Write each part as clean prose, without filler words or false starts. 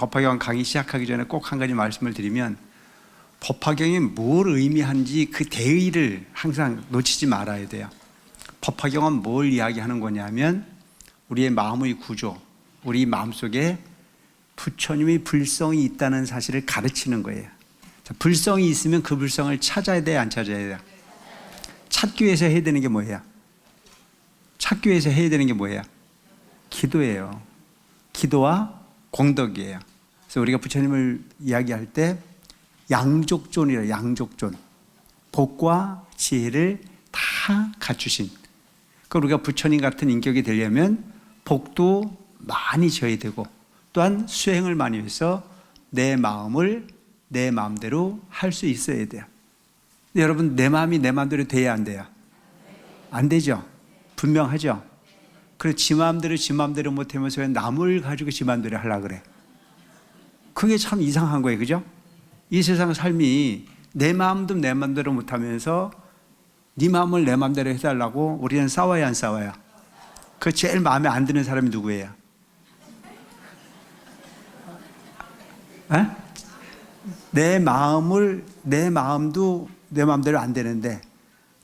법화경 강의 시작하기 전에 꼭 한 가지 말씀을 드리면, 법화경이 뭘 의미하는지 그 대의를 항상 놓치지 말아야 돼요. 법화경은 뭘 이야기하는 거냐면 우리의 마음의 구조, 우리 마음속에 부처님의 불성이 있다는 사실을 가르치는 거예요. 자, 불성이 있으면 그 불성을 찾아야 돼요, 안 찾아야 돼요? 찾기 위해서 해야 되는 게 뭐예요? 찾기 위해서 해야 되는 게 뭐예요? 기도예요. 기도와 공덕이에요. 그래서 우리가 부처님을 이야기할 때 양족존이래요. 양족존. 복과 지혜를 다 갖추신. 그 우리가 부처님 같은 인격이 되려면 복도 많이 줘야 되고, 또한 수행을 많이 해서 내 마음을 내 마음대로 할 수 있어야 돼요. 근데 여러분, 내 마음이 내 마음대로 돼야 안 돼요? 안 되죠? 분명하죠? 그래서 지 마음대로 못하면서 왜 남을 가지고 지 마음대로 하려고 그래? 그게 참 이상한 거예요. 그죠? 이 세상 삶이 내 마음도 내 마음대로 못하면서 네 마음을 내 마음대로 해달라고 우리는 싸워야 안 싸워요? 그 제일 마음에 안 드는 사람이 누구예요? 에? 내 마음도 내 마음대로 안 되는데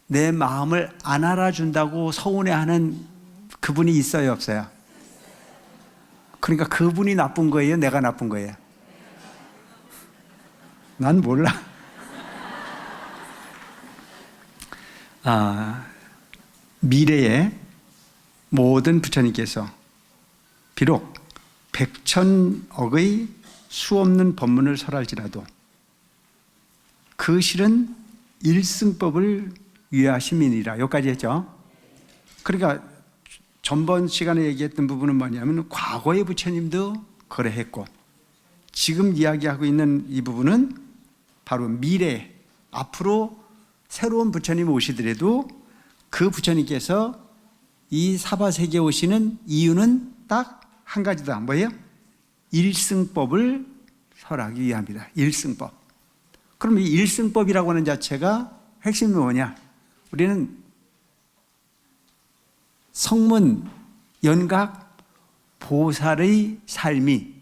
내 마음을 안 알아준다고 서운해하는 그분이 있어요, 없어요? 그러니까 그분이 나쁜 거예요, 내가 나쁜 거예요? 난 몰라. 미래에 모든 부처님께서 비록 백천억의 수없는 법문을 설할지라도 그 실은 일승법을 위하심이니라. 여기까지 했죠. 그러니까 전번 시간에 얘기했던 부분은 뭐냐면 과거의 부처님도 그래했고, 지금 이야기하고 있는 이 부분은 바로 미래, 앞으로 새로운 부처님이 오시더라도 그 부처님께서 이 사바세계에 오시는 이유는 딱 한 가지다. 뭐예요? 일승법을 설하기 위함이다. 일승법. 그럼 이 일승법이라고 하는 자체가 핵심이 뭐냐? 우리는 성문, 연각, 보살의 삶이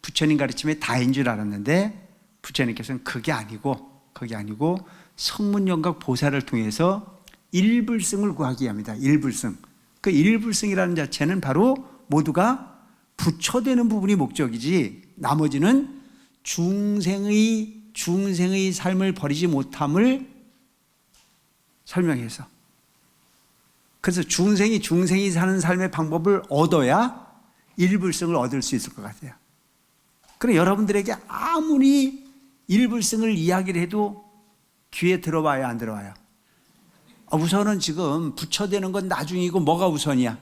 부처님 가르침의 다인 줄 알았는데 부처님께서는 그게 아니고 성문, 연각, 보살을 통해서 일불승을 구하기 위함이다. 일불승. 그 일불승이라는 자체는 바로 모두가 부처되는 부분이 목적이지, 나머지는 중생의 삶을 버리지 못함을 설명해서, 그래서 중생이 사는 삶의 방법을 얻어야 일불승을 얻을 수 있을 것 같아요. 그럼 여러분들에게 아무리 일불승을 이야기를 해도 귀에 들어와요, 안 들어와요? 우선은 지금 부처되는 건 나중이고 뭐가 우선이야?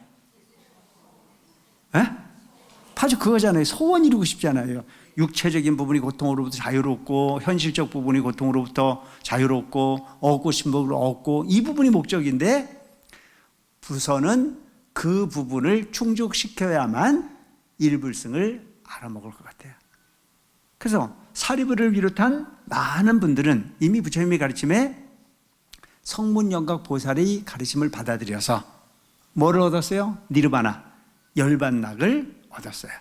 에? 바로 그거잖아요. 소원 이루고 싶잖아요. 육체적인 부분이 고통으로부터 자유롭고, 현실적 부분이 고통으로부터 자유롭고, 얻고 싶은 부분을 얻고, 이 부분이 목적인데 부서는 그 부분을 충족시켜야만 일불승을 알아먹을 것 같아요. 그래서 사리부를 비롯한 많은 분들은 이미 부처님의 가르침에 성문연각 보살의 가르침을 받아들여서 뭐를 얻었어요? 니르바나, 열반락을 얻었어요.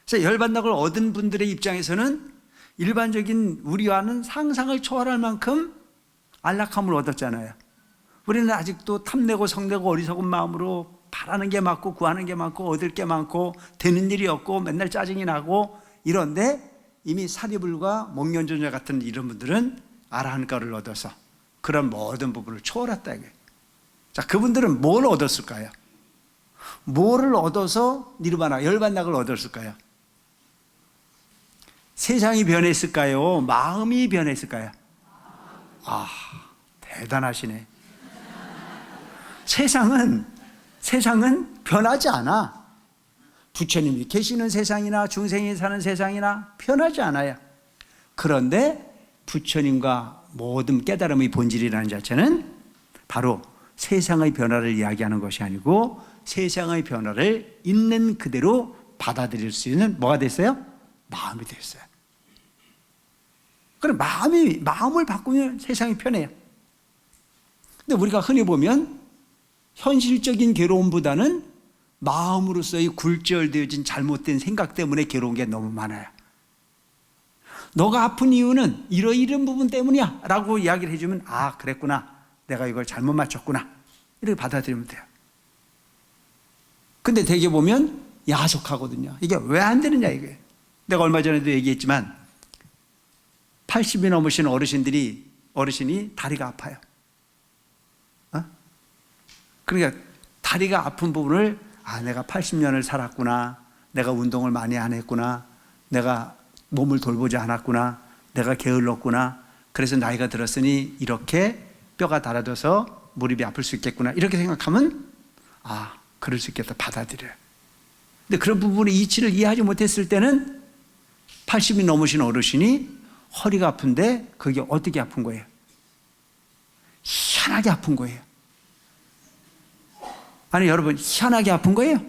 그래서 열반락을 얻은 분들의 입장에서는 일반적인 우리와는 상상을 초월할 만큼 안락함을 얻었잖아요. 우리는 아직도 탐내고 성내고 어리석은 마음으로 바라는 게 많고 구하는 게 많고 얻을 게 많고 되는 일이 없고 맨날 짜증이 나고 이런데, 이미 사리불과 목련존자 같은 이런 분들은 아라한가를 얻어서 그런 모든 부분을 초월했다 이거예요. 자, 그분들은 뭘 얻었을까요? 뭐를 얻어서 니르바나, 열반락을 얻었을까요? 세상이 변했을까요? 마음이 변했을까요? 대단하시네. 세상은 변하지 않아. 부처님이 계시는 세상이나 중생이 사는 세상이나 변하지 않아요. 그런데 부처님과 모든 깨달음의 본질이라는 자체는 바로 세상의 변화를 이야기하는 것이 아니고 세상의 변화를 있는 그대로 받아들일 수 있는 뭐가 됐어요? 마음이 됐어요. 그럼 마음을 바꾸면 세상이 편해요. 근데 우리가 흔히 보면 현실적인 괴로움보다는 마음으로서의 굴절되어진 잘못된 생각 때문에 괴로운 게 너무 많아요. 너가 아픈 이유는 이런 부분 때문이야 라고 이야기를 해주면 아 그랬구나, 내가 이걸 잘못 맞췄구나, 이렇게 받아들이면 돼요. 근데 되게 보면 야속하거든요. 이게 왜 안 되느냐 이게. 내가 얼마 전에도 얘기했지만 80이 넘으신 어르신이 다리가 아파요. 그러니까 다리가 아픈 부분을 아 내가 80년을 살았구나, 내가 운동을 많이 안 했구나, 내가 몸을 돌보지 않았구나, 내가 게을렀구나, 그래서 나이가 들었으니 이렇게 뼈가 닳아져서 무릎이 아플 수 있겠구나, 이렇게 생각하면 아 그럴 수 있겠다 받아들여요. 근데 그런 부분의 이치를 이해하지 못했을 때는 80이 넘으신 어르신이 허리가 아픈데 그게 어떻게 아픈 거예요? 희한하게 아픈 거예요. 아니 여러분 희한하게 아픈 거예요?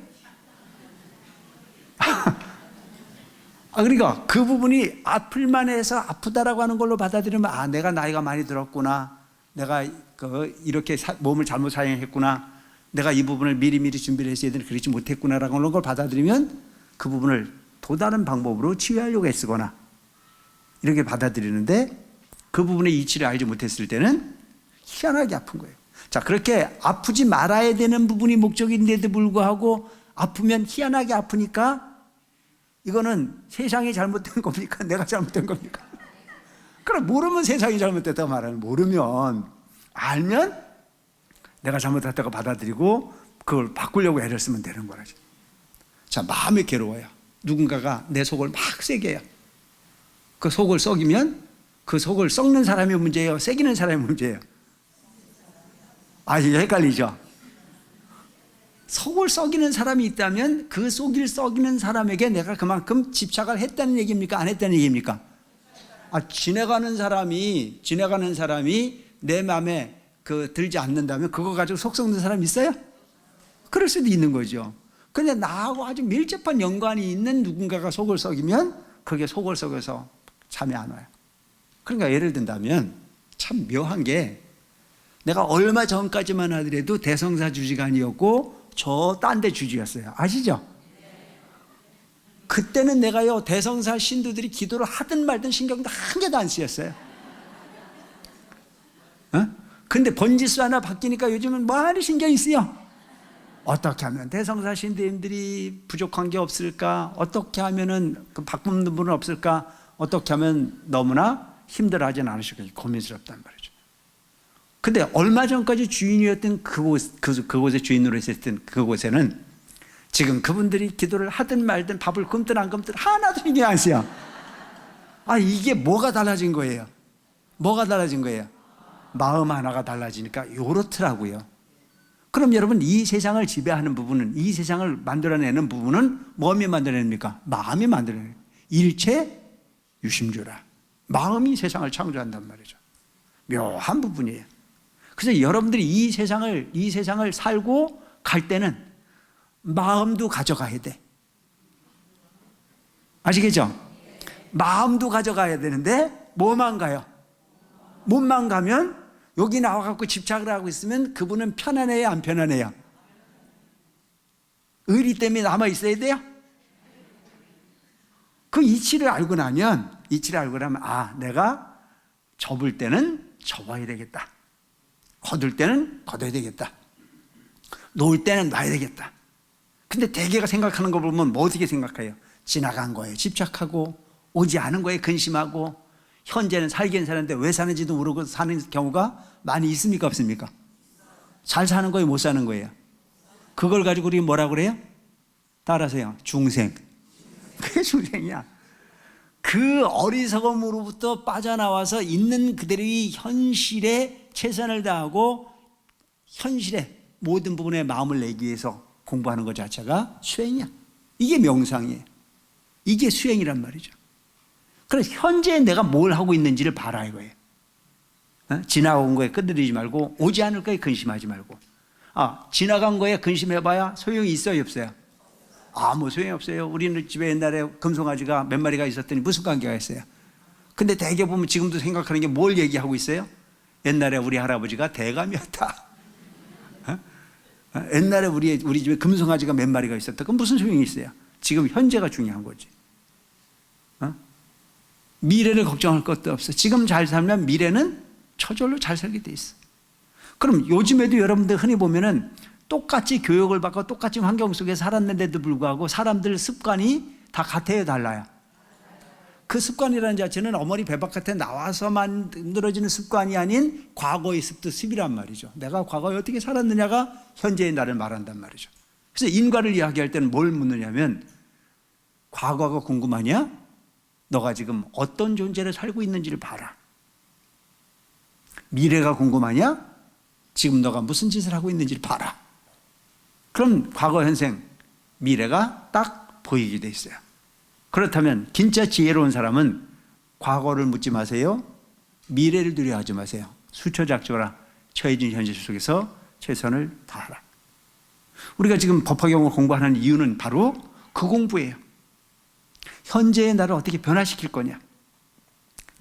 그러니까 그 부분이 아플만 해서 아프다라고 하는 걸로 받아들이면 아 내가 나이가 많이 들었구나, 내가 이렇게 몸을 잘못 사용했구나, 내가 이 부분을 미리미리 준비를 했어야 되는데 그렇지 못했구나라고 하는 걸 받아들이면 그 부분을 또 다른 방법으로 치유하려고 애쓰거나 이렇게 받아들이는데 그 부분의 이치를 알지 못했을 때는 희한하게 아픈 거예요. 자, 그렇게 아프지 말아야 되는 부분이 목적인데도 불구하고 아프면 희한하게 아프니까 이거는 세상이 잘못된 겁니까? 내가 잘못된 겁니까? 그럼 모르면 세상이 잘못됐다고 말하는, 모르면, 알면 내가 잘못했다고 받아들이고 그걸 바꾸려고 애를 쓰면 되는 거라죠. 자, 마음이 괴로워요. 누군가가 내 속을 막 세게 해요. 그 속을 썩이면 그 속을 썩는 사람이 문제예요? 새기는 사람이 문제예요? 아, 이게 헷갈리죠? 속을 썩이는 사람이 있다면 그 속을 썩이는 사람에게 내가 그만큼 집착을 했다는 얘기입니까? 안 했다는 얘기입니까? 지나가는 사람이 내 마음에 들지 않는다면 그거 가지고 속 썩는 사람 있어요? 그럴 수도 있는 거죠. 근데 나하고 아주 밀접한 연관이 있는 누군가가 속을 썩이면 그게 속을 썩여서 잠이 안 와요. 그러니까 예를 든다면 참 묘한 게, 내가 얼마 전까지만 하더라도 대성사 주지간이었고 저 딴 데 주지였어요. 아시죠? 그때는 내가요 대성사 신도들이 기도를 하든 말든 신경도 한 개도 안 쓰였어요. 근데 번지수 하나 바뀌니까 요즘은 많이 신경이 쓰여. 어떻게 하면 대성사 신도님들이 부족한 게 없을까? 어떻게 하면은 바꾸는 분은 없을까? 어떻게 하면 너무나 힘들어하진 않으실까? 고민스럽단 말이죠. 근데 얼마 전까지 주인이었던 그곳에 주인으로 있었던 그곳에는 지금 그분들이 기도를 하든 말든 밥을 굶든 안 굶든 하나도 신경 안 쓰여. 이게 뭐가 달라진 거예요? 뭐가 달라진 거예요? 마음 하나가 달라지니까 요렇더라고요. 그럼 여러분, 이 세상을 지배하는 부분은, 이 세상을 만들어내는 부분은 뭐이 만들어냅니까? 마음이 만들어내요. 일체 유심주라. 마음이 세상을 창조한단 말이죠. 묘한 부분이에요. 그래서 여러분들이 이 세상을 살고 갈 때는 마음도 가져가야 돼. 아시겠죠? 마음도 가져가야 되는데 뭐만 가요? 몸만 가면, 여기 나와갖고 집착을 하고 있으면 그분은 편안해요, 안 편안해요? 의리 때문에 남아있어야 돼요? 그 이치를 알고 나면, 내가 접을 때는 접어야 되겠다, 거둘 때는 거둬야 되겠다, 놓을 때는 놔야 되겠다. 근데 대개가 생각하는 거 보면 뭐 어떻게 생각해요? 지나간 거에 집착하고 오지 않은 거에 근심하고, 현재는 살긴 사는데 왜 사는지도 모르고 사는 경우가 많이 있습니까, 없습니까? 잘 사는 거예요, 못 사는 거예요? 그걸 가지고 우리 뭐라 그래요? 따라하세요. 중생. 그게 중생이야. 그 어리석음으로부터 빠져나와서 있는 그대로의 현실에 최선을 다하고 현실에 모든 부분에 마음을 내기 위해서 공부하는 것 자체가 수행이야. 이게 명상이에요. 이게 수행이란 말이죠. 그래서 현재 내가 뭘 하고 있는지를 봐라 이거예요. 지나온 거에 끈들이지 말고, 오지 않을 거에 근심하지 말고. 지나간 거에 근심해봐야 소용이 있어요, 없어요? 아무 소용이 없어요. 우리는 집에 옛날에 금송아지가 몇 마리가 있었더니 무슨 관계가 있어요? 근데 대개 보면 지금도 생각하는 게 뭘 얘기하고 있어요? 옛날에 우리 할아버지가 대감이었다. 옛날에 우리 집에 금송아지가 몇 마리가 있었다. 그럼 무슨 소용이 있어요? 지금 현재가 중요한 거지. 미래를 걱정할 것도 없어. 지금 잘 살면 미래는 저절로 잘 살게 돼 있어. 그럼 요즘에도 여러분들 흔히 보면은 똑같이 교육을 받고 똑같이 환경 속에 살았는데도 불구하고 사람들 습관이 다 같아요, 달라요? 그 습관이라는 자체는 어머니 배 바깥에 나와서 만들어지는 습관이 아닌 과거의 습이란 말이죠. 내가 과거에 어떻게 살았느냐가 현재의 나를 말한단 말이죠. 그래서 인과를 이야기할 때는 뭘 묻느냐면, 과거가 궁금하냐? 너가 지금 어떤 존재를 살고 있는지를 봐라. 미래가 궁금하냐? 지금 너가 무슨 짓을 하고 있는지를 봐라. 그럼 과거, 현생, 미래가 딱 보이게 돼 있어요. 그렇다면 진짜 지혜로운 사람은 과거를 묻지 마세요. 미래를 두려워하지 마세요. 수초작조라 처해진 현실 속에서 최선을 다하라. 우리가 지금 법화경을 공부하는 이유는 바로 그 공부예요. 현재의 나를 어떻게 변화시킬 거냐.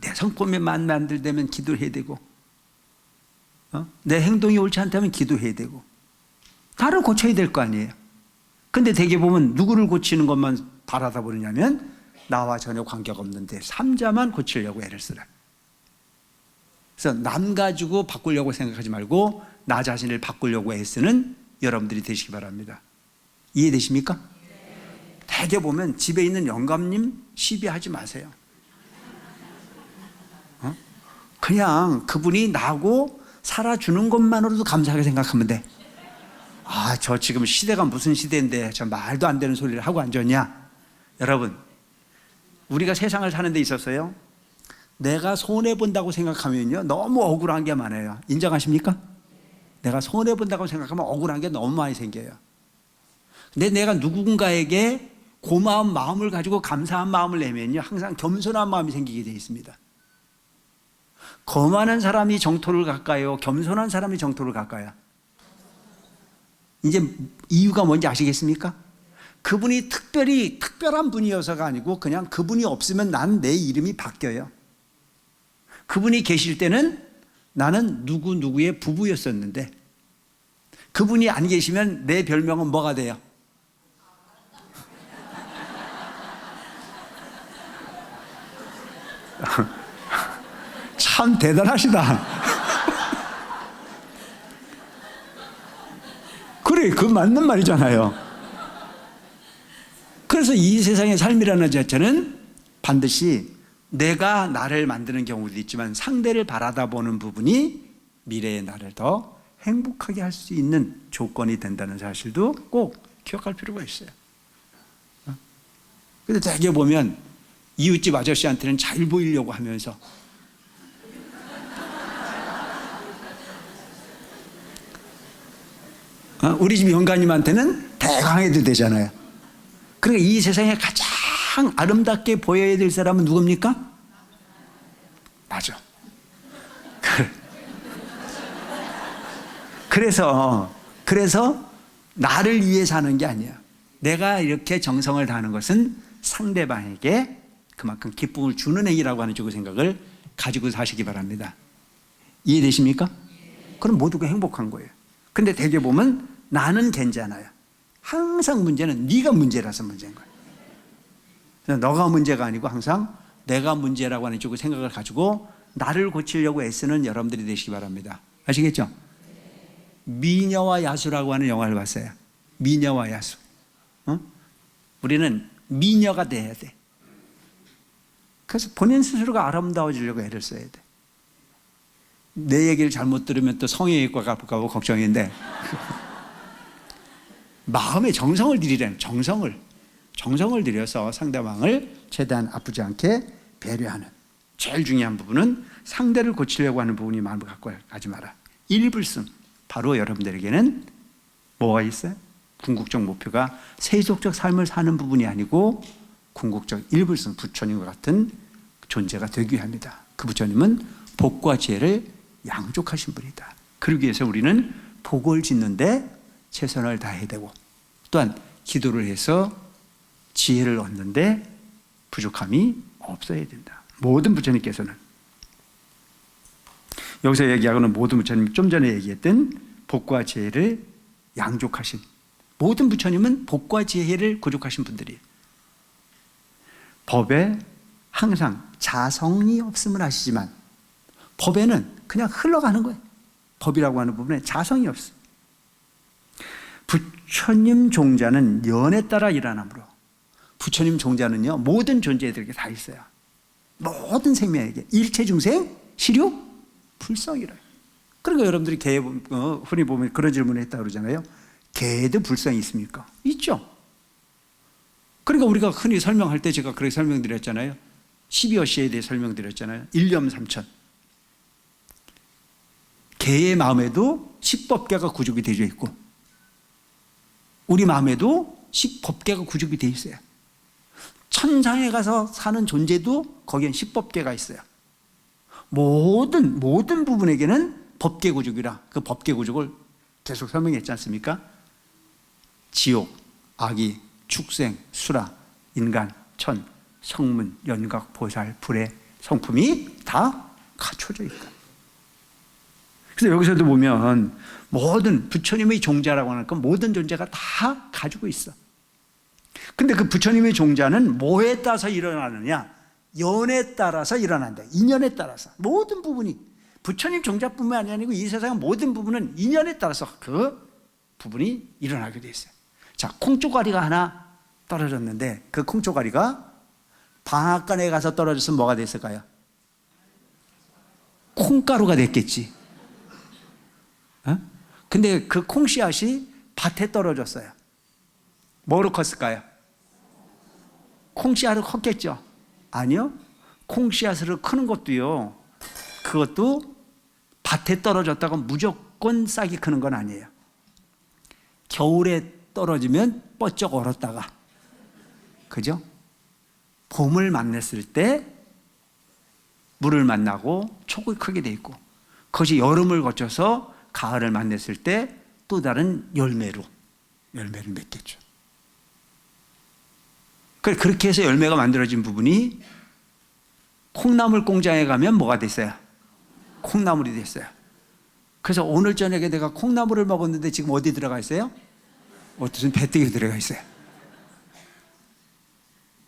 내 성품에 만들되면 기도해야 되고, 내 행동이 옳지 않다면 기도해야 되고, 나를 고쳐야 될 거 아니에요. 근데 대개 보면 누구를 고치는 것만 바라다 보느냐면 나와 전혀 관계가 없는데 삼자만 고치려고 애를 쓰라. 그래서 남 가지고 바꾸려고 생각하지 말고 나 자신을 바꾸려고 애쓰는 여러분들이 되시기 바랍니다. 이해되십니까? 대개 보면 집에 있는 영감님 시비하지 마세요. 그냥 그분이 나하고 살아주는 것만으로도 감사하게 생각하면 돼. 저 지금 시대가 무슨 시대인데 저 말도 안 되는 소리를 하고 앉았냐. 여러분, 우리가 세상을 사는 데 있어서요, 내가 손해본다고 생각하면요 너무 억울한 게 많아요. 인정하십니까? 내가 손해본다고 생각하면 억울한 게 너무 많이 생겨요. 근데 내가 누군가에게 고마운 마음을 가지고 감사한 마음을 내면요 항상 겸손한 마음이 생기게 되어 있습니다. 거만한 사람이 정토를 갈까요? 겸손한 사람이 정토를 갈까요? 이제 이유가 뭔지 아시겠습니까? 그분이 특별한 분이어서가 아니고 그냥 그분이 없으면 난 내 이름이 바뀌어요. 그분이 계실 때는 나는 누구누구의 부부였었는데 그분이 안 계시면 내 별명은 뭐가 돼요? 참 대단하시다. 그래, 그 맞는 말이잖아요. 그래서 이 세상의 삶이라는 자체는 반드시 내가 나를 만드는 경우도 있지만 상대를 바라다보는 부분이 미래의 나를 더 행복하게 할 수 있는 조건이 된다는 사실도 꼭 기억할 필요가 있어요. 근데 대개 보면 이웃집 아저씨한테는 잘 보이려고 하면서 우리 집 영가님한테는 대강해도 되잖아요. 그러니까 이 세상에 가장 아름답게 보여야 될 사람은 누굽니까? 맞아. 그래서 나를 위해 사는 게 아니야. 내가 이렇게 정성을 다하는 것은 상대방에게 그만큼 기쁨을 주는 행위라고 하는 쪽의 생각을 가지고 사시기 바랍니다. 이해되십니까? 그럼 모두가 행복한 거예요. 근데 대개 보면 나는 괜찮아요. 항상 문제는 네가 문제라서 문제인 거예요. 그래서 너가 문제가 아니고 항상 내가 문제라고 하는 쪽의 생각을 가지고 나를 고치려고 애쓰는 여러분들이 되시기 바랍니다. 아시겠죠? 미녀와 야수라고 하는 영화를 봤어요. 미녀와 야수. 우리는 미녀가 돼야 돼. 그래서 본인 스스로가 아름다워지려고 애를 써야 돼. 내 얘기를 잘못 들으면 또 성형외과 갈까 봐 걱정인데 마음에 정성을 들이라는 정성을 들여서 상대방을 최대한 아프지 않게 배려하는 제일 중요한 부분은 상대를 고치려고 하는 부분이 마음을 갖고 가지 마라. 일불승, 바로 여러분들에게는 뭐가 있어요? 궁극적 목표가 세속적 삶을 사는 부분이 아니고 궁극적 일불승, 부처님과 같은 존재가 되기 위함이다. 그 부처님은 복과 지혜를 양족하신 분이다. 그러기 위해서 우리는 복을 짓는데 최선을 다해야 되고 또한 기도를 해서 지혜를 얻는데 부족함이 없어야 된다. 모든 부처님께서는 여기서 얘기하고는 모든 부처님이 좀 전에 얘기했던 복과 지혜를 양족하신, 모든 부처님은 복과 지혜를 구족하신 분들이에요. 법에 항상 자성이 없음을 아시지만 법에는 그냥 흘러가는 거예요. 법이라고 하는 부분에 자성이 없어요. 부처님 종자는 연에 따라 일어나므로, 부처님 종자는요 모든 존재들에게 다 있어요. 모든 생명에게 일체 중생 시류 불성이라. 그러니까 여러분들이 개 흔히 보면 그런 질문을 했다고 그러잖아요. 개에도 불성이 있습니까? 있죠. 그러니까 우리가 흔히 설명할 때 제가 그렇게 설명드렸잖아요. 12어시에 대해 설명드렸잖아요. 일념삼천. 개의 마음에도 십법계가 구족이 되어 있고 우리 마음에도 십법계가 구족이 되어 있어요. 천상에 가서 사는 존재도 거기엔 십법계가 있어요. 모든 부분에게는 법계 구족이라, 그 법계 구족을 계속 설명했지 않습니까? 지옥, 악이, 축생, 수라, 인간, 천, 성문, 연각, 보살, 불의 성품이 다 갖춰져 있다. 그래서 여기서도 보면 모든 부처님의 종자라고 하는 건 모든 존재가 다 가지고 있어. 근데 그 부처님의 종자는 뭐에 따라서 일어나느냐? 연에 따라서 일어난다. 인연에 따라서. 모든 부분이 부처님 종자뿐만 아니고 이 세상 모든 부분은 인연에 따라서 그 부분이 일어나게 돼 있어요. 자, 콩조가리가 하나 떨어졌는데 그 콩조가리가 방앗간에 가서 떨어졌으면 뭐가 됐을까요? 콩가루가 됐겠지. 어? 근데 그 콩씨앗이 밭에 떨어졌어요. 뭐로 컸을까요? 콩씨앗으로 컸겠죠? 아니요. 콩씨앗으로 크는 것도요, 그것도 밭에 떨어졌다고 무조건 싹이 크는 건 아니에요. 겨울에 떨어지면 뻗쩍 얼었다가, 그죠? 봄을 만났을 때 물을 만나고 촉이 크게 돼 있고, 그것이 여름을 거쳐서 가을을 만났을 때 또 다른 열매를 맺겠죠. 그렇게 해서 열매가 만들어진 부분이 콩나물 공장에 가면 뭐가 됐어요? 콩나물이 됐어요. 그래서 오늘 저녁에 내가 콩나물을 먹었는데 지금 어디 들어가 있어요? 무슨 배때기에 들어가 있어요.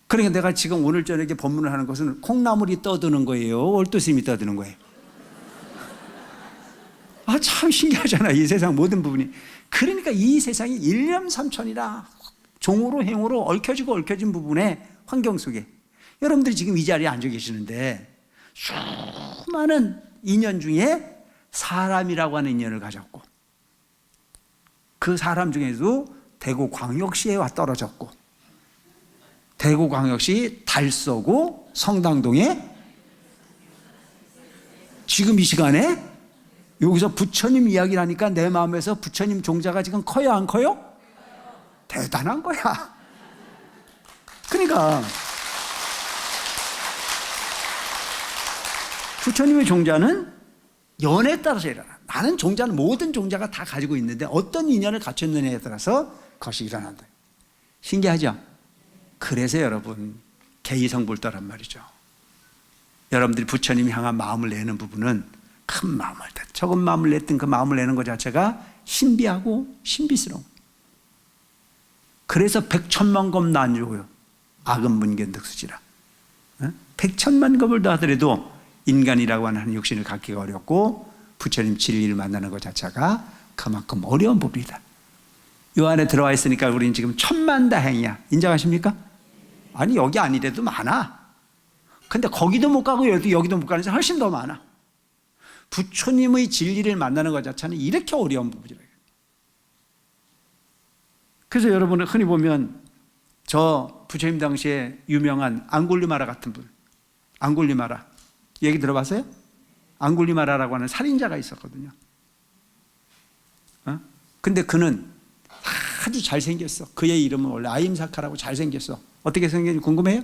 그러니까 내가 지금 오늘 저녁에 법문을 하는 것은 콩나물이 떠드는 거예요? 올도스님이 떠드는 거예요? 아, 참 신기하잖아, 이 세상 모든 부분이. 그러니까 이 세상이 일념삼천이라 종으로 행으로 얽혀지고 얽혀진 부분의 환경 속에 여러분들이 지금 이 자리에 앉아 계시는데 수많은 인연 중에 사람이라고 하는 인연을 가졌고, 그 사람 중에도 대구광역시에 와 떨어졌고, 대구광역시 달서구 성당동에 지금 이 시간에 여기서 부처님 이야기를 하니까 내 마음에서 부처님 종자가 지금 커요, 안 커요? 대단한 거야. 그러니까 부처님의 종자는 연에 따라서 일어나. 나는 종자는 모든 종자가 다 가지고 있는데 어떤 인연을 갖췄느냐에 따라서 그것이 일어난다. 신기하죠? 그래서 여러분 개의성불도란 말이죠. 여러분들이 부처님 향한 마음을 내는 부분은 큰 마음을 내. 적은 마음을 냈던 그 마음을 내는 것 자체가 신비하고 신비스러운. 그래서 백천만 겁 난조요. 악은 문견득수지라. 백천만 겁을 더하더라도 인간이라고 하는 육신을 갖기가 어렵고 부처님 진리를 만나는 것 자체가 그만큼 어려운 부분이다. 이 안에 들어와 있으니까 우리는 지금 천만다행이야. 인정하십니까? 아니, 여기 아니래도 많아. 근데 거기도 못 가고 여기도 못 가는 사람 훨씬 더 많아. 부처님의 진리를 만나는 것 자체는 이렇게 어려운 부분이래요. 그래서 여러분은 흔히 보면 저 부처님 당시에 유명한 앙굴리마라 같은 분, 앙굴리마라 얘기 들어봤어요? 앙굴리마라라고 하는 살인자가 있었거든요. 근데 그는 아주 잘생겼어. 그의 이름은 원래 아임사카라고 잘생겼어. 어떻게 생겼는지 궁금해요?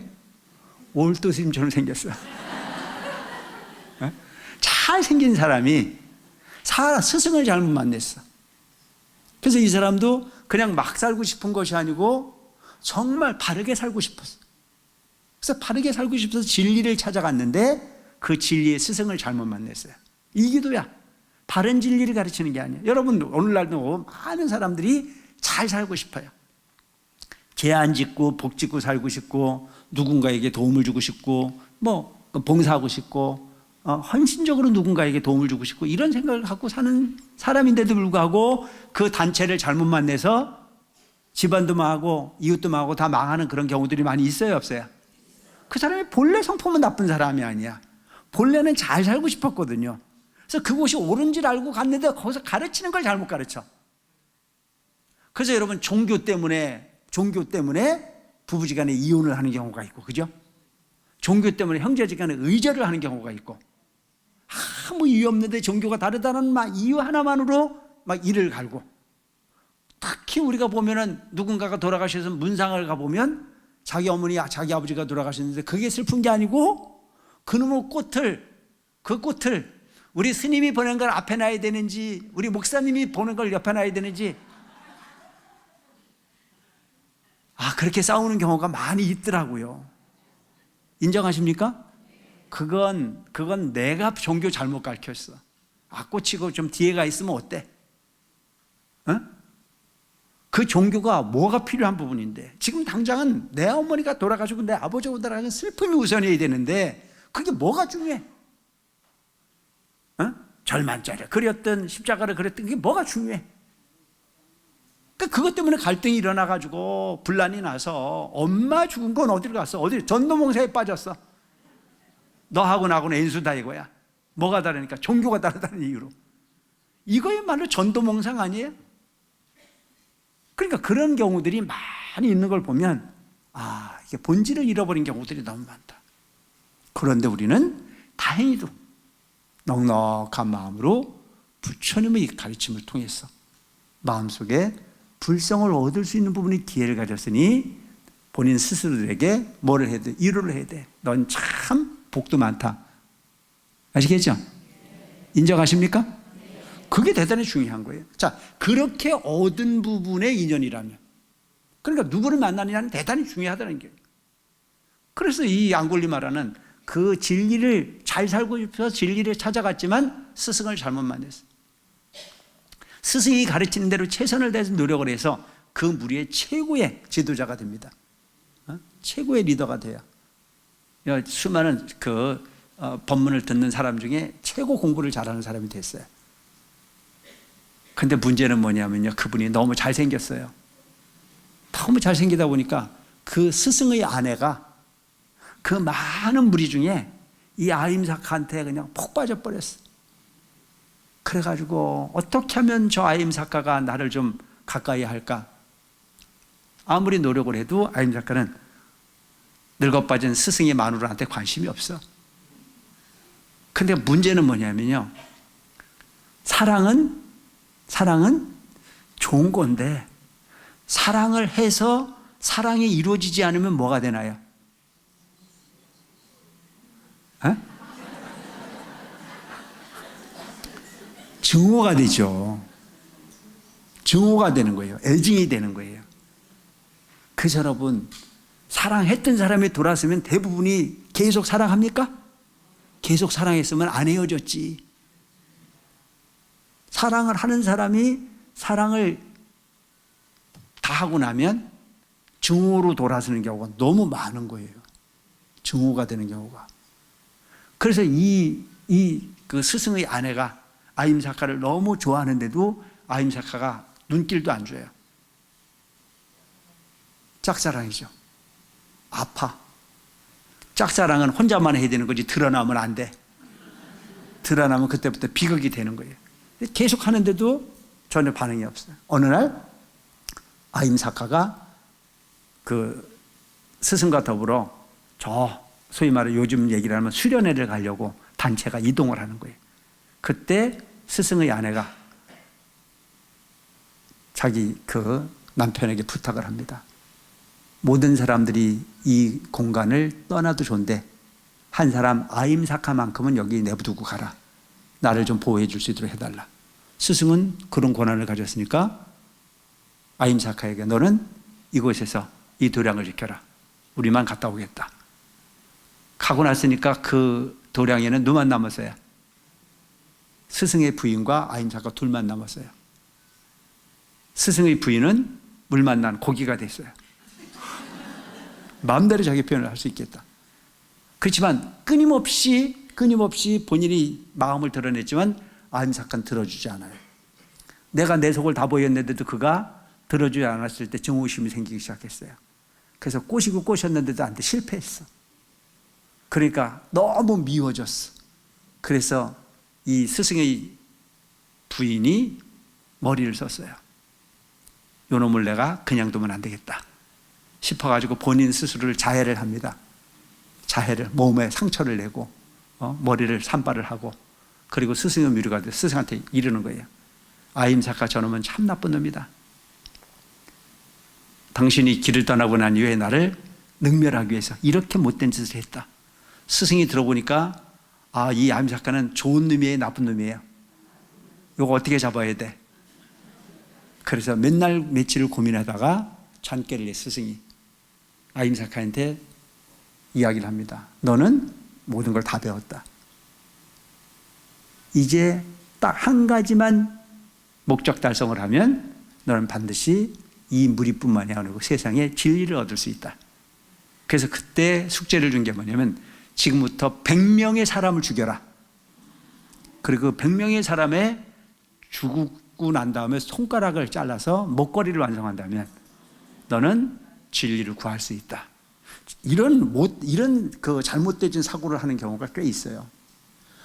올도스님처럼 생겼어. 잘생긴 사람이 스승을 잘못 만났어. 그래서 이 사람도 그냥 막 살고 싶은 것이 아니고 정말 바르게 살고 싶었어. 그래서 바르게 살고 싶어서 진리를 찾아갔는데 그 진리의 스승을 잘못 만났어요. 이 기도야. 바른 진리를 가르치는 게 아니에요. 여러분 오늘날도 많은 사람들이 잘 살고 싶어요. 죄 안 짓고 복 짓고 살고 싶고 누군가에게 도움을 주고 싶고 뭐 봉사하고 싶고 헌신적으로 누군가에게 도움을 주고 싶고 이런 생각을 갖고 사는 사람인데도 불구하고 그 단체를 잘못 만나서 집안도 망하고 이웃도 망하고 다 망하는 그런 경우들이 많이 있어요, 없어요? 그 사람이 본래 성품은 나쁜 사람이 아니야. 본래는 잘 살고 싶었거든요. 그래서 그곳이 옳은 줄 알고 갔는데 거기서 가르치는 걸 잘못 가르쳐. 그래서 여러분 종교 때문에 부부지간에 이혼을 하는 경우가 있고, 그죠? 종교 때문에 형제지간에 의절을 하는 경우가 있고, 아무 이유 없는데 종교가 다르다는 이유 하나만으로 이를 갈고, 특히 우리가 보면은 누군가가 돌아가셔서 문상을 가보면 자기 어머니, 자기 아버지가 돌아가셨는데 그게 슬픈 게 아니고 그놈의 그 꽃을 우리 스님이 보낸 걸 앞에 놔야 되는지 우리 목사님이 보낸 걸 옆에 놔야 되는지 그렇게 싸우는 경우가 많이 있더라고요. 인정하십니까? 그건 내가 종교 잘못 가르쳤어. 꽂히고 좀 뒤에가 있으면 어때? 그 종교가 뭐가 필요한 부분인데 지금 당장은 내 어머니가 돌아가시고 내 아버지가 돌아가신 슬픔이 우선이어야 되는데 그게 뭐가 중요해? 절만자를 그렸던 십자가를 그렸던 그게 뭐가 중요해? 그것 때문에 갈등이 일어나가지고 분란이 나서 엄마 죽은 건 어디로 갔어? 어디 전도몽사에 빠졌어? 너하고 나하고는 엔수다 이거야. 뭐가 다르니까? 종교가 다르다는 이유로. 이거야말로 전도몽상 아니에요? 그러니까 그런 경우들이 많이 있는 걸 보면 이게 본질을 잃어버린 경우들이 너무 많다. 그런데 우리는 다행히도 넉넉한 마음으로 부처님의 가르침을 통해서 마음속에 불성을 얻을 수 있는 부분이 기회를 가졌으니 본인 스스로에게 뭐를 해야 돼? 위로를 해야 돼. 넌 참 복도 많다. 아시겠죠? 인정하십니까? 그게 대단히 중요한 거예요. 자, 그렇게 얻은 부분의 인연이라면, 그러니까 누구를 만나느냐는 대단히 중요하다는 거예요. 그래서 이 앙골리마라는 그 진리를 잘 살고 싶어서 진리를 찾아갔지만 스승을 잘못 만났어요. 스승이 가르치는 대로 최선을 다해서 노력을 해서 그 무리의 최고의 지도자가 됩니다. 최고의 리더가 돼요. 수많은 법문을 듣는 사람 중에 최고 공부를 잘하는 사람이 됐어요. 근데 문제는 뭐냐면요, 그분이 너무 잘생겼어요. 너무 잘생기다 보니까 그 스승의 아내가 그 많은 무리 중에 이 아임사카한테 그냥 폭 빠져버렸어. 그래가지고 어떻게 하면 저 아임사카가 나를 좀 가까이 할까? 아무리 노력을 해도 아임사카는 늙어빠진 스승의 마누라한테 관심이 없어. 근데 문제는 뭐냐면요, 사랑은 좋은 건데 사랑을 해서 사랑이 이루어지지 않으면 뭐가 되나요? 증오가 되죠. 증오가 되는 거예요. 애증이 되는 거예요. 그래서 여러분, 사랑했던 사람이 돌아서면 대부분이 계속 사랑합니까? 계속 사랑했으면 안 헤어졌지. 사랑을 하는 사람이 사랑을 다 하고 나면 증오로 돌아서는 경우가 너무 많은 거예요. 증오가 되는 경우가. 그래서 그 스승의 아내가 아임사카를 너무 좋아하는데도 아임사카가 눈길도 안 줘요. 짝사랑이죠. 아파. 짝사랑은 혼자만 해야 되는 거지 드러나면 안 돼. 드러나면 그때부터 비극이 되는 거예요. 계속 하는데도 전혀 반응이 없어요. 어느 날 아임사카가 그 스승과 더불어 소위 말해 요즘 얘기를 하면 수련회를 가려고 단체가 이동을 하는 거예요. 그때 스승의 아내가 자기 그 남편에게 부탁을 합니다. 모든 사람들이 이 공간을 떠나도 좋은데 한 사람 아임사카만큼은 여기 내두고 가라. 나를 좀 보호해 줄 수 있도록 해달라. 스승은 그런 권한을 가졌으니까 아임사카에게 너는 이곳에서 이 도량을 지켜라. 우리만 갔다 오겠다. 가고 났으니까 그 도량에는 누만 남았어요? 스승의 부인과 아임 작가 둘만 남았어요. 스승의 부인은 물 만난 고기가 됐어요. 마음대로 자기 표현을 할 수 있겠다. 그렇지만 끊임없이 본인이 마음을 드러냈지만 아임 작가는 들어주지 않아요. 내가 내 속을 다 보였는데도 그가 들어주지 않았을 때 증오심이 생기기 시작했어요. 그래서 꼬셨는데도 안 돼, 실패했어. 그러니까 너무 미워졌어. 그래서 이 스승의 부인이 머리를 썼어요. 요놈을 내가 그냥 두면 안 되겠다 싶어가지고 본인 스스로를 자해를 합니다. 자해를, 몸에 상처를 내고 머리를 산발을 하고, 그리고 스승의 미루가 돼 스승한테 이르는 거예요. 아임 작가 저놈은 참 나쁜 놈이다. 당신이 길을 떠나고 난 이후에 나를 능멸하기 위해서 이렇게 못된 짓을 했다. 스승이 들어보니까 이 아임 작가는 좋은 놈이에요, 나쁜 놈이에요? 이거 어떻게 잡아야 돼? 그래서 맨날 며칠을 고민하다가 잔꾀를 내 스승이 아임 작가한테 이야기를 합니다. 너는 모든 걸 다 배웠다. 이제 딱 한 가지만 목적 달성을 하면 너는 반드시 이 무리뿐만이 아니고 세상에 진리를 얻을 수 있다. 그래서 그때 숙제를 준 게 뭐냐면 지금부터 100명의 사람을 죽여라. 그리고 100명의 사람의 죽고 난 다음에 손가락을 잘라서 목걸이를 완성한다면 너는 진리를 구할 수 있다. 이런 그 잘못된 사고를 하는 경우가 꽤 있어요.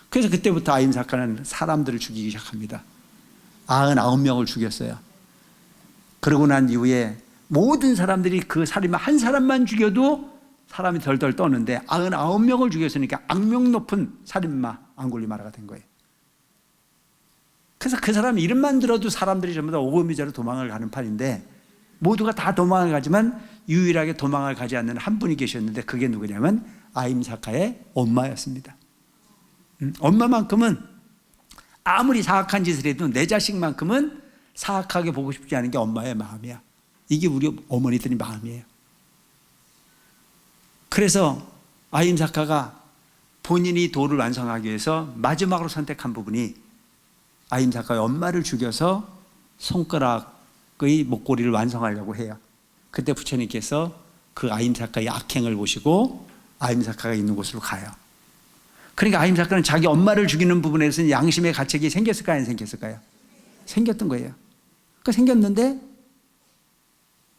그래서 그때부터 아임 작가는 사람들을 죽이기 시작합니다. 99명을 죽였어요. 그러고 난 이후에 모든 사람들이 그 살인마 한 사람만 죽여도 사람이 덜덜 떠는데 99명을 죽였으니까 악명 높은 살인마 앙골리마라가 된 거예요. 그래서 그 사람 이름만 들어도 사람들이 전부 다 오고미자로 도망을 가는 판인데, 모두가 다 도망을 가지만 유일하게 도망을 가지 않는 한 분이 계셨는데 그게 누구냐면 아임 작가의 엄마였습니다. 엄마만큼은 아무리 사악한 짓을 해도 내 자식만큼은 사악하게 보고 싶지 않은 게 엄마의 마음이야. 이게 우리 어머니들의 마음이에요. 그래서 아임 작가가 본인이 도를 완성하기 위해서 마지막으로 선택한 부분이 아임 작가의 엄마를 죽여서 손가락의 목걸이를 완성하려고 해요. 그때 부처님께서 그 아임 작가의 악행을 보시고 아임 작가가 있는 곳으로 가요. 그러니까 아임 작가는 자기 엄마를 죽이는 부분에서는 양심의 가책이 생겼을까요, 안 생겼을까요? 생겼던 거예요. 그 생겼는데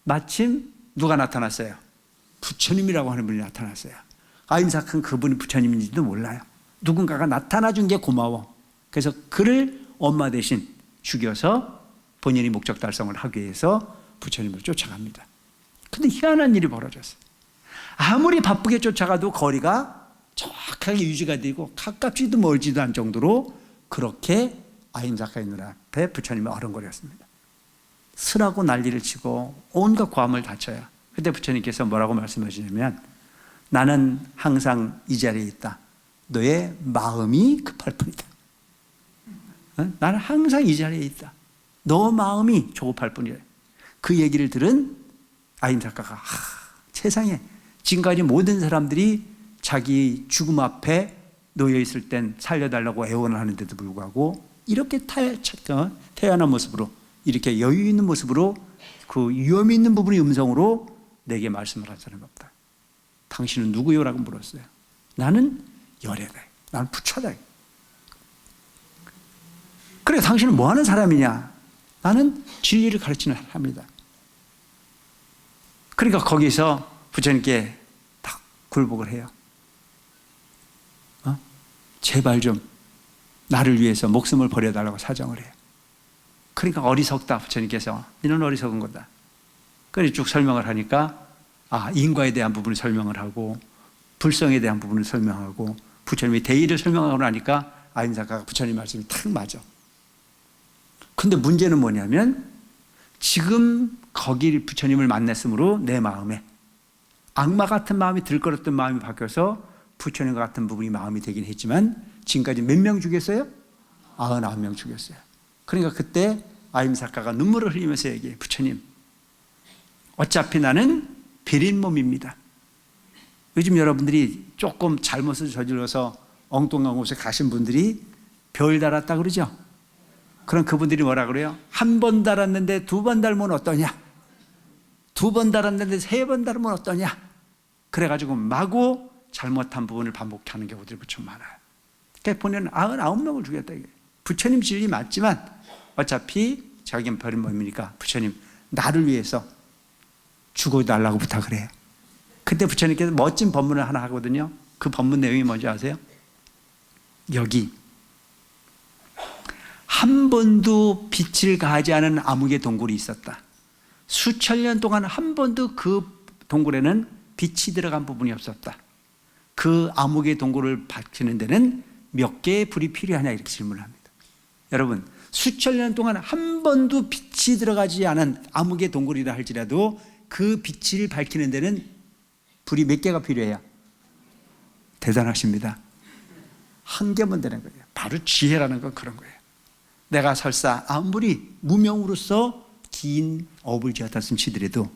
마침 누가 나타났어요? 부처님이라고 하는 분이 나타났어요. 아임 작가는 그분이 부처님인지도 몰라요. 누군가가 나타나 준 게 고마워. 그래서 그를 엄마 대신 죽여서 본인이 목적 달성을 하기 위해서 부처님을 쫓아갑니다. 근데 희한한 일이 벌어졌어요. 아무리 바쁘게 쫓아가도 거리가 정확하게 유지가 되고 가깝지도 멀지도 않을 정도로 그렇게 아임 작가의 눈앞에 부처님이 어른거렸습니다. 쓰라고 난리를 치고 온갖 고함을 다쳐요. 그때 부처님께서 뭐라고 말씀하시냐면 나는 항상 이 자리에 있다. 너의 마음이 급할 뿐이다. 나는 항상 이 자리에 있다. 너 마음이 조급할 뿐이래. 그 얘기를 들은 아임 작가가 세상에 지금까지 모든 사람들이 자기 죽음 앞에 놓여 있을 땐 살려달라고 애원을 하는데도 불구하고 이렇게 태연한 모습으로, 이렇게 여유 있는 모습으로 그 위험 있는 부분의 음성으로 내게 말씀을 한 사람이 없다. 당신은 누구요? 라고 물었어요. 나는 열애다. 나는 부처다. 그래, 당신은 뭐 하는 사람이냐? 나는 진리를 가르치는 사람이다. 그러니까 거기서 부처님께 딱 굴복을 해요. 제발 좀 나를 위해서 목숨을 버려달라고 사정을 해요. 그러니까 어리석다. 부처님께서 너는 어리석은 거다. 그래서 쭉 설명을 하니까 인과에 대한 부분을 설명을 하고 불성에 대한 부분을 설명하고 부처님의 대의를 설명하고 나니까 아임 작가가 부처님 말씀이 탁 맞아. 근데 문제는 뭐냐면 지금 거기 부처님을 만났으므로 내 마음에 악마 같은 마음이 들끓었던 마음이 바뀌어서 부처님과 같은 부분이 마음이 되긴 했지만 지금까지 몇 명 죽였어요? 99명 죽였어요. 그러니까 그때 아임 작가가 눈물을 흘리면서 얘기해. 부처님, 어차피 나는 비린 몸입니다. 요즘 여러분들이 조금 잘못을 저질러서 엉뚱한 곳에 가신 분들이 별 달았다 그러죠? 그럼 그분들이 뭐라 그래요? 한 번 달았는데 두 번 달면 어떠냐? 두 번 달았는데 세 번 달으면 어떠냐? 그래가지고 마구 잘못한 부분을 반복하는 경우들이 무척 많아요. 그러니까 보면 99명을 죽였다. 부처님 진리 맞지만 어차피 자기는 별은 뭡니까? 부처님 나를 위해서 죽어달라고 부탁을 해요. 그때 부처님께서 멋진 법문을 하나 하거든요. 그 법문 내용이 뭔지 아세요? 여기 한 번도 빛을 가하지 않은 암흑의 동굴이 있었다. 수천 년 동안 한 번도 그 동굴에는 빛이 들어간 부분이 없었다. 그 암흑의 동굴을 밝히는 데는 몇 개의 불이 필요하냐 이렇게 질문을 합니다. 여러분 수천 년 동안 한 번도 빛이 들어가지 않은 암흑의 동굴이라 할지라도 그 빛을 밝히는 데는 불이 몇 개가 필요해요? 대단하십니다. 한 개면 되는 거예요. 바로 지혜라는 건 그런 거예요. 내가 설사 아무리 무명으로서 긴 업을 지었다 치더라도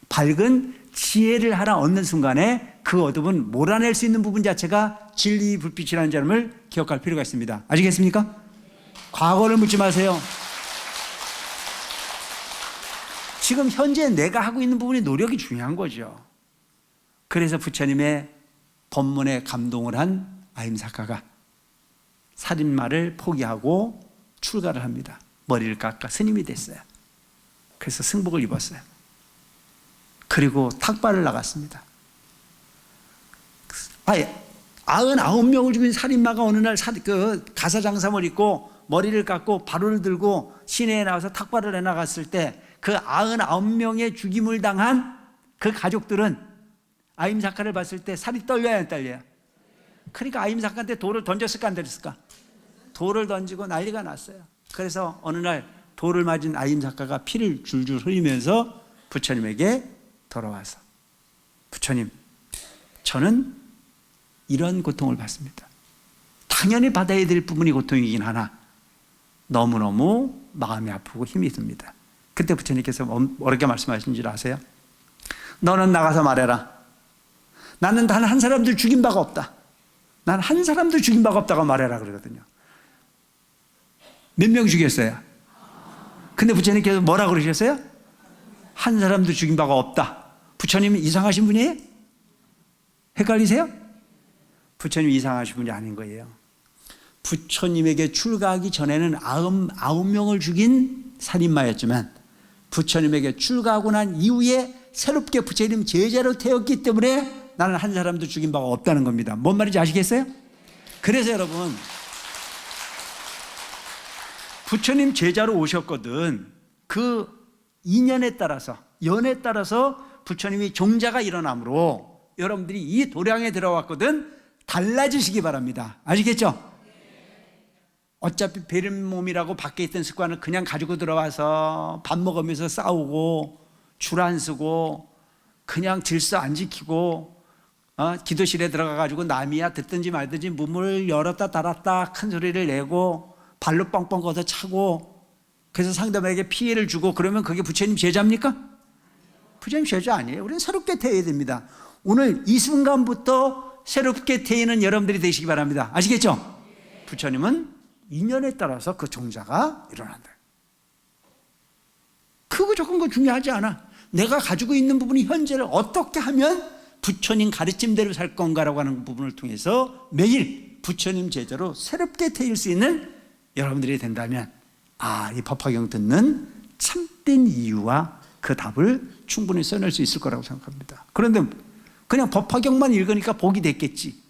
밝은 지혜를 하나 얻는 순간에 그 어둠은 몰아낼 수 있는 부분 자체가 진리 불빛이라는 점을 기억할 필요가 있습니다. 아시겠습니까? 과거를 묻지 마세요. 지금 현재 내가 하고 있는 부분이 노력이 중요한 거죠. 그래서 부처님의 법문에 감동을 한 아임사카가 살인마를 포기하고 출가를 합니다. 머리를 깎아 스님이 됐어요. 그래서 승복을 입었어요. 그리고 탁발을 나갔습니다. 99명을 죽인 살인마가 어느 날 가사장삼을 입고 머리를 깎고 바로를 들고 시내에 나와서 탁발을 해나갔을 때 그 99명의 죽임을 당한 그 가족들은 아임사카를 봤을 때 살이 떨려야 안 떨려요? 그러니까 아임사카한테 돌을 던졌을까 안 던졌을까? 돌을 던지고 난리가 났어요. 그래서 어느 날 돌을 맞은 아임사카가 피를 줄줄 흘리면서 부처님에게 돌아와서 부처님, 저는 이런 고통을 받습니다. 당연히 받아야 될 부분이 고통이긴 하나 너무너무 마음이 아프고 힘이 듭니다. 그때 부처님께서 어렵게 말씀하신 줄 아세요? 너는 나가서 말해라. 나는 단 한 사람도 죽인 바가 없다. 난 한 사람도 죽인 바가 없다고 말해라 그러거든요. 몇 명 죽였어요? 근데 부처님께서 뭐라 그러셨어요? 한 사람도 죽인 바가 없다. 부처님이 이상하신 분이에요? 헷갈리세요? 부처님 이상하신 분이 아닌 거예요. 부처님에게 출가하기 전에는 99명을 죽인 살인마였지만 부처님에게 출가하고 난 이후에 새롭게 부처님 제자로 되었기 때문에 나는 한 사람도 죽인 바가 없다는 겁니다. 뭔 말인지 아시겠어요? 그래서 여러분 부처님 제자로 오셨거든. 그 인연에 따라서 연에 따라서 부처님이 종자가 일어나므로 여러분들이 이 도량에 들어왔거든. 달라지시기 바랍니다. 아시겠죠? 어차피 베린 몸이라고 밖에 있던 습관을 그냥 가지고 들어와서 밥 먹으면서 싸우고 줄 안 서고 그냥 질서 안 지키고 기도실에 들어가가지고 남이야 듣든지 말든지 문을 열었다 닫았다 큰 소리를 내고 발로 뻥뻥 걷어 차고 그래서 상대방에게 피해를 주고 그러면 그게 부처님 제자입니까? 부처님 제자 아니에요. 우리는 새롭게 태어야 됩니다. 오늘 이 순간부터 새롭게 태어는 여러분들이 되시기 바랍니다. 아시겠죠? 부처님은 인연에 따라서 그 종자가 일어난다. 그거 조금 거 중요하지 않아. 내가 가지고 있는 부분이 현재를 어떻게 하면 부처님 가르침대로 살 건가라고 하는 부분을 통해서 매일 부처님 제자로 새롭게 태일 수 있는 여러분들이 된다면 이 법화경 듣는 참된 이유와 그 답을 충분히 써낼 수 있을 거라고 생각합니다. 그런데 그냥 법화경만 읽으니까 복이 됐겠지.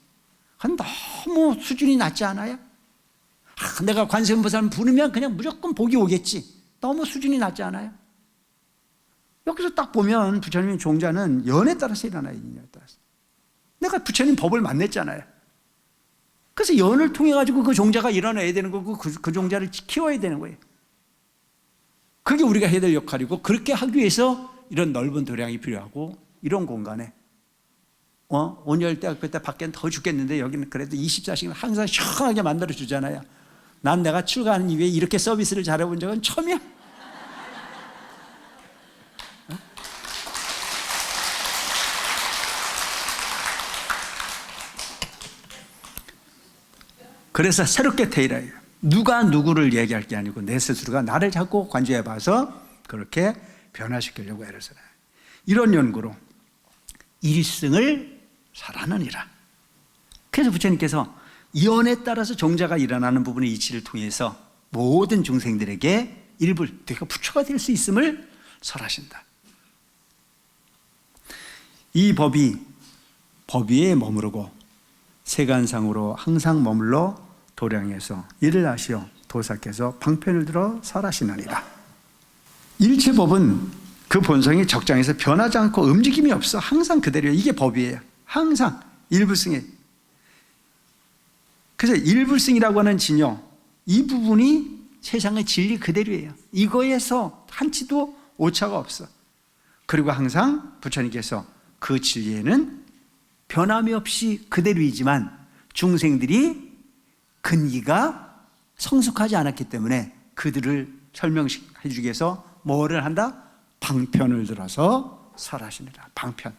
너무 수준이 낮지 않아요? 내가 관세음보살 부르면 그냥 무조건 복이 오겠지. 너무 수준이 낮지 않아요? 여기서 딱 보면 부처님 종자는 연에 따라서 일어나요. 인연에 따라서. 내가 부처님 법을 만났잖아요. 그래서 연을 통해 가지고 그 종자가 일어나야 되는 거고 그 종자를 키워야 되는 거예요. 그게 우리가 해야 될 역할이고 그렇게 하기 위해서 이런 넓은 도량이 필요하고 이런 공간에 온열대학교 때 밖엔 더 죽겠는데 여기는 그래도 24시간 항상 시원하게 만들어 주잖아요. 난 내가 출가하는 이후에 이렇게 서비스를 잘해본 적은 처음이야. 그래서 새롭게 태어나요. 누가 누구를 얘기할 게 아니고 내 스스로가 나를 자꾸 관조해 봐서 그렇게 변화시키려고 애를 써요. 이런 연구로 일승을 살아느니라. 그래서 부처님께서 이언에 따라서 종자가 일어나는 부분의 이치를 통해서 모든 중생들에게 일불, 내가 부처가 될 수 있음을 설하신다. 이 법이 법 위에 머무르고 세간상으로 항상 머물러 도량에서 일을 하시어 도사께서 방편을 들어 설하시느니라. 일체법은 그 본성이 적장에서 변하지 않고 움직임이 없어. 항상 그대로예요. 이게 법이에요. 항상 일불승에. 그래서 일불승이라고 하는 진여, 이 부분이 세상의 진리 그대로예요. 이거에서 한치도 오차가 없어. 그리고 항상 부처님께서 그 진리에는 변함이 없이 그대로이지만 중생들이 근기가 성숙하지 않았기 때문에 그들을 설명해 주기 위해서 뭐를 한다? 방편을 들어서 설하십니다. 방편.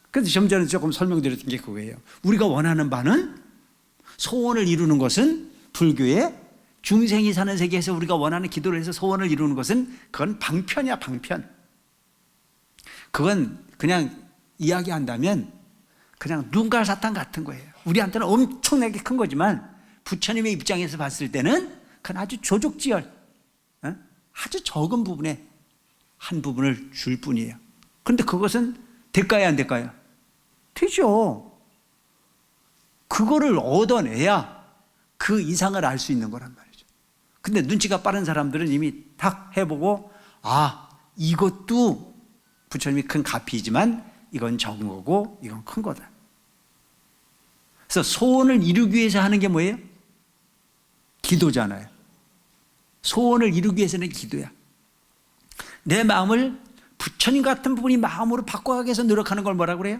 그래서 좀 전에 조금 설명드렸던 게 그거예요. 우리가 원하는 바는 소원을 이루는 것은 불교의 중생이 사는 세계에서 우리가 원하는 기도를 해서 소원을 이루는 것은 그건 방편이야, 방편. 그건 그냥 이야기한다면 그냥 눈갈 사탕 같은 거예요. 우리한테는 엄청나게 큰 거지만 부처님의 입장에서 봤을 때는 그건 아주 조족지열, 아주 적은 부분에 한 부분을 줄 뿐이에요. 그런데 그것은 될까요, 안 될까요? 되죠. 그거를 얻어내야 그 이상을 알 수 있는 거란 말이죠. 근데 눈치가 빠른 사람들은 이미 딱 해보고, 아, 이것도 부처님이 큰 가피이지만 이건 적은 거고 이건 큰 거다. 그래서 소원을 이루기 위해서 하는 게 뭐예요? 기도잖아요. 소원을 이루기 위해서는 기도야. 내 마음을 부처님 같은 분이 마음으로 바꿔가기 위해서 노력하는 걸 뭐라고 그래요?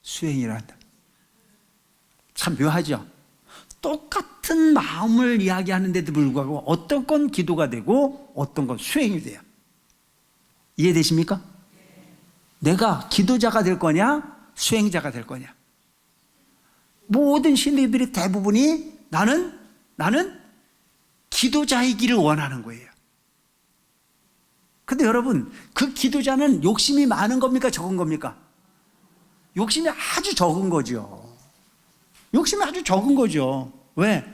수행이라 한다. 참 묘하죠? 똑같은 마음을 이야기하는데도 불구하고 어떤 건 기도가 되고 어떤 건 수행이 돼요. 이해되십니까? 내가 기도자가 될 거냐 수행자가 될 거냐. 모든 신뢰들이 대부분이 나는 기도자이기를 원하는 거예요. 근데 여러분, 그 기도자는 욕심이 많은 겁니까 적은 겁니까? 욕심이 아주 적은 거죠. 욕심이 아주 적은 거죠. 왜?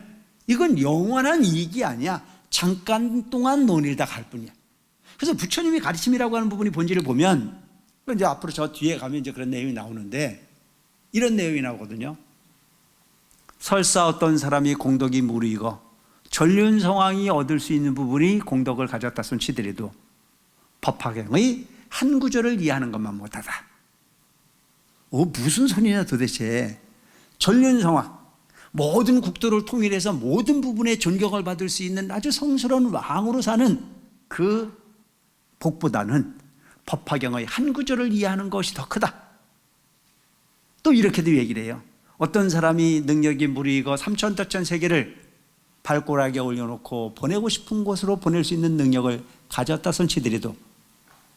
이건 영원한 이익이 아니야. 잠깐 동안 논일다 갈 뿐이야. 그래서 부처님이 가르침이라고 하는 부분이 본질을 보면, 이제 앞으로 저 뒤에 가면 이제 그런 내용이 나오는데, 이런 내용이 나오거든요. 설사 어떤 사람이 공덕이 무르익어 전륜성왕이 얻을 수 있는 부분이 공덕을 가졌다 손치더라도 법화경의 한 구절을 이해하는 것만 못하다. 무슨 소리냐 도대체. 전륜성왕, 모든 국도를 통일해서 모든 부분에 존경을 받을 수 있는 아주 성스러운 왕으로 사는 그 복보다는 법화경의 한 구절을 이해하는 것이 더 크다. 또 이렇게도 얘기를 해요. 어떤 사람이 능력이 무르익어 삼천터천 세계를 발꼬락에 올려놓고 보내고 싶은 곳으로 보낼 수 있는 능력을 가졌다 손치더라도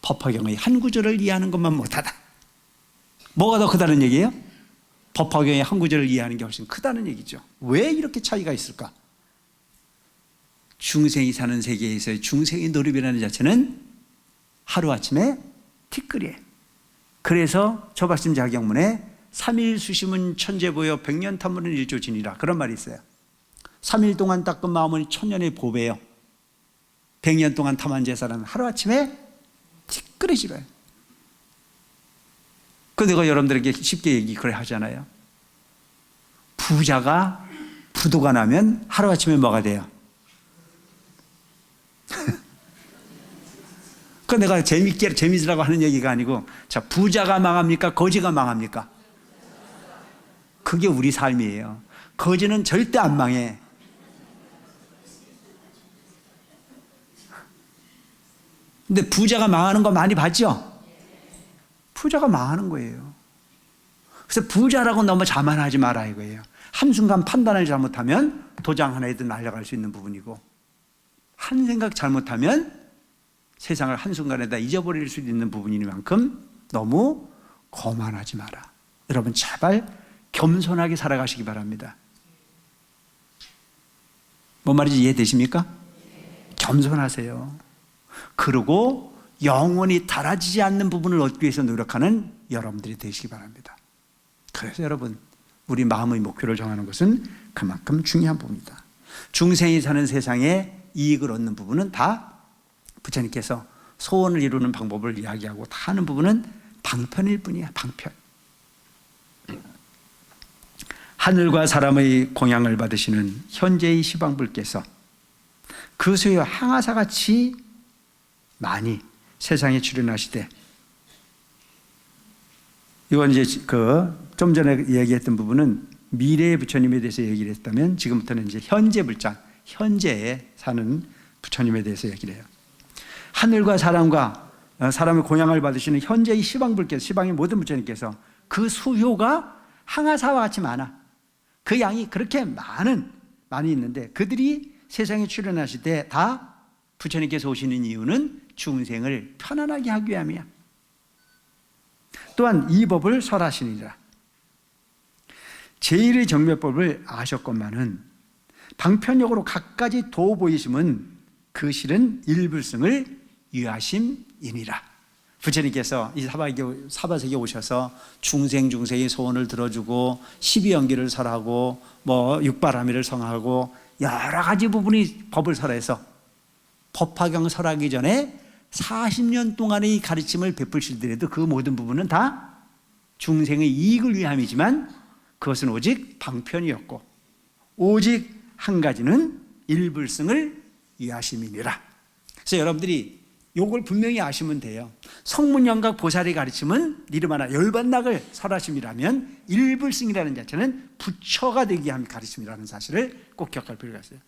법화경의 한 구절을 이해하는 것만 못하다. 뭐가 더 크다는 얘기예요? 법화경의 한 구절을 이해하는 게 훨씬 크다는 얘기죠. 왜 이렇게 차이가 있을까? 중생이 사는 세계에서의 중생의 노립이라는 자체는 하루아침에 티끌이에요. 그래서 조박심 자경문에 3일 수심은 천재보여 100년 탐문은 일조진이라 그런 말이 있어요. 3일 동안 닦은 마음은 1000년의 보배요. 100년 동안 탐한 제사는 하루아침에 티끌해지러요. 그 내가 여러분들에게 쉽게 얘기 그래 하잖아요. 부자가 부도가 나면 하루아침에 뭐가 돼요? 그 내가 재밌으라고 하는 얘기가 아니고, 자, 부자가 망합니까? 거지가 망합니까? 그게 우리 삶이에요. 거지는 절대 안 망해. 근데 부자가 망하는 거 많이 봤죠? 부자가 망하는 거예요. 그래서 부자라고 너무 자만하지 마라 이거예요. 한순간 판단을 잘못하면 도장 하나에도 날아갈 수 있는 부분이고, 한 생각 잘못하면 세상을 한순간에다 잊어버릴 수 있는 부분이니만큼 너무 거만하지 마라. 여러분 제발 겸손하게 살아가시기 바랍니다. 뭔 말인지 이해되십니까? 겸손하세요. 그리고 영원히 달아지지 않는 부분을 얻기 위해서 노력하는 여러분들이 되시기 바랍니다. 그래서 여러분, 우리 마음의 목표를 정하는 것은 그만큼 중요한 부분이다. 중생이 사는 세상에 이익을 얻는 부분은 다 부처님께서 소원을 이루는 방법을 이야기하고 다 하는 부분은 방편일 뿐이야. 방편. 하늘과 사람의 공양을 받으시는 현재의 시방불께서 그 수요 항아사같이 많이 세상에 출현하시되, 이건 이제 좀 전에 얘기했던 부분은 미래의 부처님에 대해서 얘기를 했다면, 지금부터는 이제 현재 불자, 현재에 사는 부처님에 대해서 얘기를 해요. 하늘과 사람의 공양을 받으시는 현재의 시방불께서, 시방의 모든 부처님께서 그 수효가 항아사와 같이 많아. 그 양이 그렇게 많이 있는데, 그들이 세상에 출현하실 때 다 부처님께서 오시는 이유는 중생을 편안하게 하기 위함이야. 또한 이 법을 설하시니라. 제1의 정멸법을 아셨건만은 방편력으로 갖가지 도 보이심은 그 실은 일불승을 유하심이니라. 부처님께서 이 사바세계에 오셔서 중생의 소원을 들어주고 12연기를 설하고 육바라밀을 성하고 여러 가지 부분이 법을 설해서 법화경 설하기 전에 40년 동안의 가르침을 베풀시더라도 그 모든 부분은 다 중생의 이익을 위함이지만 그것은 오직 방편이었고, 오직 한 가지는 일불승을 위하심이니라. 그래서 여러분들이 요걸 분명히 아시면 돼요. 성문영각 보살의 가르침은 니르마나 열반락을 설하심이라면 일불승이라는 자체는 부처가 되기 위한 가르침이라는 사실을 꼭 기억할 필요가 있어요.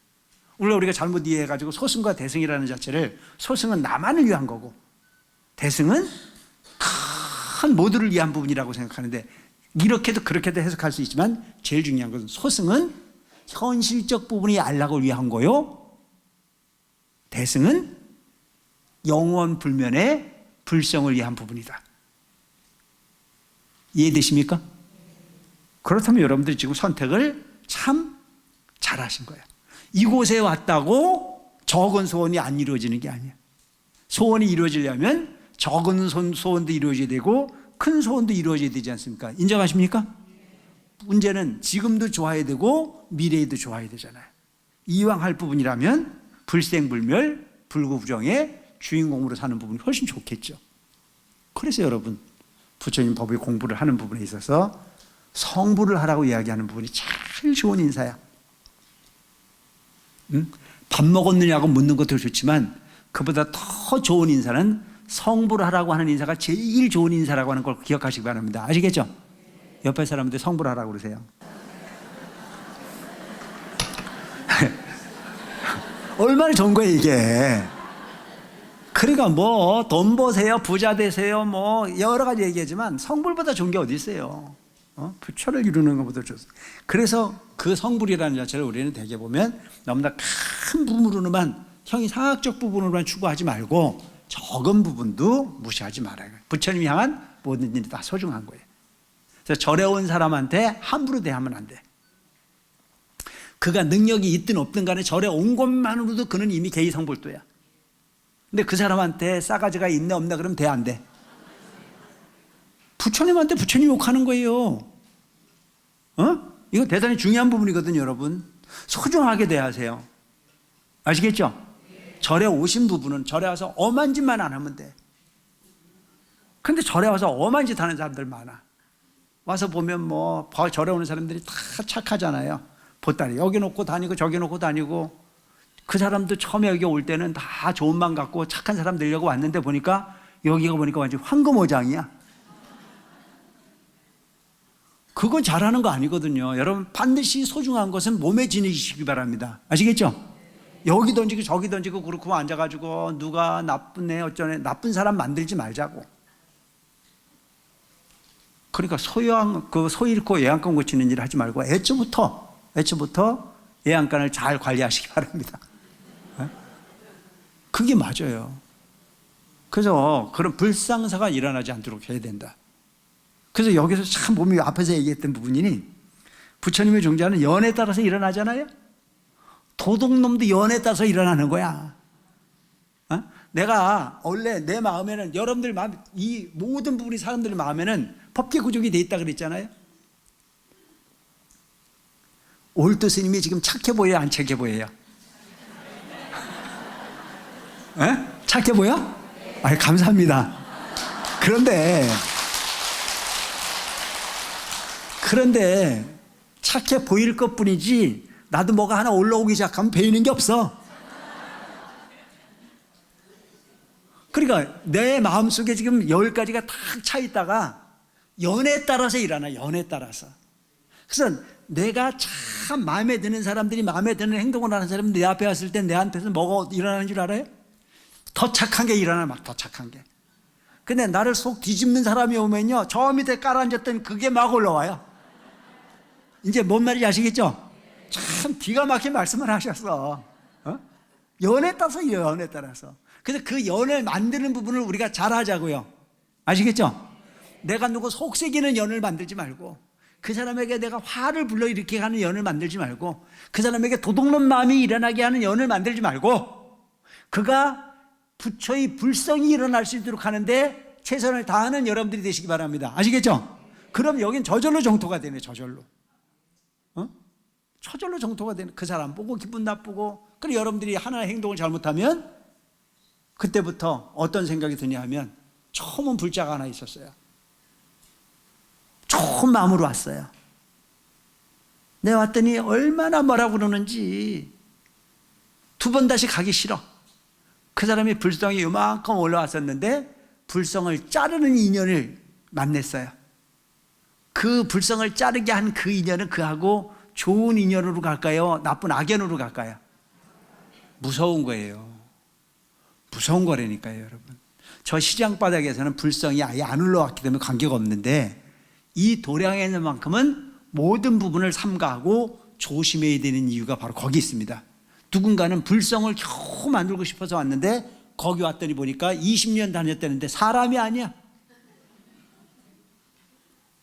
물론 우리가 잘못 이해해가지고 소승과 대승이라는 자체를, 소승은 나만을 위한 거고 대승은 큰 모두를 위한 부분이라고 생각하는데, 이렇게도 그렇게도 해석할 수 있지만 제일 중요한 것은 소승은 현실적 부분이 안락을 위한 거요, 대승은 영원 불면의 불성을 위한 부분이다. 이해되십니까? 그렇다면 여러분들이 지금 선택을 참 잘하신 거예요. 이곳에 왔다고 적은 소원이 안 이루어지는 게 아니에요. 소원이 이루어지려면 적은 소원도 이루어져야 되고 큰 소원도 이루어져야 되지 않습니까? 인정하십니까? 문제는 지금도 좋아야 되고 미래에도 좋아야 되잖아요. 이왕 할 부분이라면 불생불멸, 불구부정의 주인공으로 사는 부분이 훨씬 좋겠죠. 그래서 여러분, 부처님 법의 공부를 하는 부분에 있어서 성불을 하라고 이야기하는 부분이 제일 좋은 인사야. 밥 먹었느냐고 묻는 것도 좋지만 그보다 더 좋은 인사는 성불을 하라고 하는 인사가 제일 좋은 인사라고 하는 걸 기억하시기 바랍니다. 아시겠죠? 옆에 사람한테 성불하라고 그러세요. 얼마나 좋은 거예요 이게. 그러니까 돈 버세요, 부자 되세요, 여러 가지 얘기하지만 성불보다 좋은 게 어디 있어요? 부처를 이루는 것보다 좋습니다. 그래서 그 성불이라는 자체를 우리는 대개 보면 너무나 큰 부분으로만, 형이상학적 부분으로만 추구하지 말고 적은 부분도 무시하지 말아요. 부처님 향한 모든 일이 다 소중한 거예요. 그래서 절에 온 사람한테 함부로 대하면 안 돼. 그가 능력이 있든 없든 간에 절에 온 것만으로도 그는 이미 개의성불도야. 근데 그 사람한테 싸가지가 있나 없나 그러면 돼, 안 돼? 부처님한테 부처님 욕하는 거예요. 이거 대단히 중요한 부분이거든요, 여러분. 소중하게 대하세요. 아시겠죠? 절에 오신 부분은 절에 와서 엄한 짓만 안 하면 돼. 근데 절에 와서 엄한 짓 하는 사람들 많아. 와서 보면 절에 오는 사람들이 다 착하잖아요. 보따리 여기 놓고 다니고 저기 놓고 다니고. 그 사람도 처음에 여기 올 때는 다 좋은 마음 갖고 착한 사람 되려고 왔는데 보니까 여기가 보니까 완전 황금어장이야. 그건 잘하는 거 아니거든요. 여러분, 반드시 소중한 것은 몸에 지니시기 바랍니다. 아시겠죠? 여기 던지고 저기 던지고 그렇고 앉아가지고 누가 나쁘네 어쩌네, 나쁜 사람 만들지 말자고. 그러니까 소 잃고 애양간 고치는 일을 하지 말고 애초부터 애양간을 잘 관리하시기 바랍니다. 그게 맞아요. 그래서 그런 불상사가 일어나지 않도록 해야 된다. 그래서 여기서 참 몸이 앞에서 얘기했던 부분이니, 부처님의 종자는 연에 따라서 일어나잖아요. 도둑놈도 연에 따라서 일어나는 거야. 어? 내가 원래 내 마음에는, 여러분들 마음, 이 모든 부분이 사람들 마음에는 법계 구족이 돼 있다 그랬잖아요. 올드 스님이 지금 착해 보여요, 안 착해 보여요? 에? 착해 보여? 아, 감사합니다. 그런데 착해 보일 것 뿐이지, 나도 뭐가 하나 올라오기 시작하면 배이는 게 없어. 그러니까 내 마음속에 지금 10가지가 탁 차 있다가 연에 따라서 일어나, 연에 따라서. 그래서 내가 참 마음에 드는 사람들이, 마음에 드는 행동을 하는 사람이 내 앞에 왔을 때 내한테서 뭐가 일어나는 줄 알아요? 더 착한 게 일어나, 막 더 착한 게. 근데 나를 속 뒤집는 사람이 오면요, 저 밑에 깔아앉았던 그게 막 올라와요. 이제 뭔 말인지 아시겠죠? 참 기가 막힌 말씀을 하셨어. 어? 연에 따라서, 연에 따라서. 그래서 그 연을 만드는 부분을 우리가 잘 하자고요. 아시겠죠? 내가 누구 속삭이는 연을 만들지 말고, 그 사람에게 내가 화를 불러일으키게 하는 연을 만들지 말고, 그 사람에게 도둑놈 마음이 일어나게 하는 연을 만들지 말고, 그가 부처의 불성이 일어날 수 있도록 하는데 최선을 다하는 여러분들이 되시기 바랍니다. 아시겠죠? 그럼 여긴 저절로 정토가 되네, 저절로. 어? 저절로 정토가 되네. 그 사람 보고 기분 나쁘고. 그리고 여러분들이 하나의 행동을 잘못하면 그때부터 어떤 생각이 드냐 하면, 처음은 불자가 하나 있었어요. 좋은 마음으로 왔어요. 내가 왔더니 얼마나 뭐라고 그러는지 두 번 다시 가기 싫어. 그 사람이 불성이 요만큼 올라왔었는데 불성을 자르는 인연을 만났어요. 그 불성을 자르게 한 그 인연은 그하고 좋은 인연으로 갈까요? 나쁜 악연으로 갈까요? 무서운 거예요. 무서운 거라니까요, 여러분. 저 시장 바닥에서는 불성이 아예 안 올라왔기 때문에 관계가 없는데, 이 도량에 있는 만큼은 모든 부분을 삼가하고 조심해야 되는 이유가 바로 거기 있습니다. 누군가는 불성을 겨우 만들고 싶어서 왔는데 거기 왔더니 보니까 20년 다녔다는데 사람이 아니야.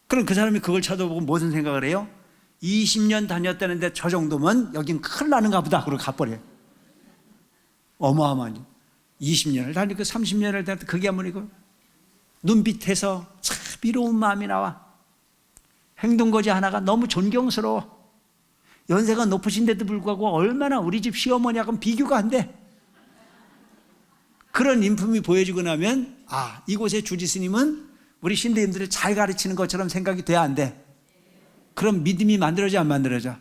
그럼 그 사람이 그걸 쳐다보고 무슨 생각을 해요? 20년 다녔다는데 저 정도면 여긴 큰일 나는가 보다. 그러고 가버려요. 어마어마하니 20년을 다니고 30년을 다니고, 그게 뭐니고 눈빛에서 참 미로운 마음이 나와. 행동거지 하나가 너무 존경스러워. 연세가 높으신데도 불구하고 얼마나 우리 집 시어머니하고는 비교가 안 돼. 그런 인품이 보여지고 나면, 아, 이곳의 주지스님은 우리 신대님들을 잘 가르치는 것처럼 생각이 돼야 안 돼. 그럼 믿음이 만들어져, 안 만들어져?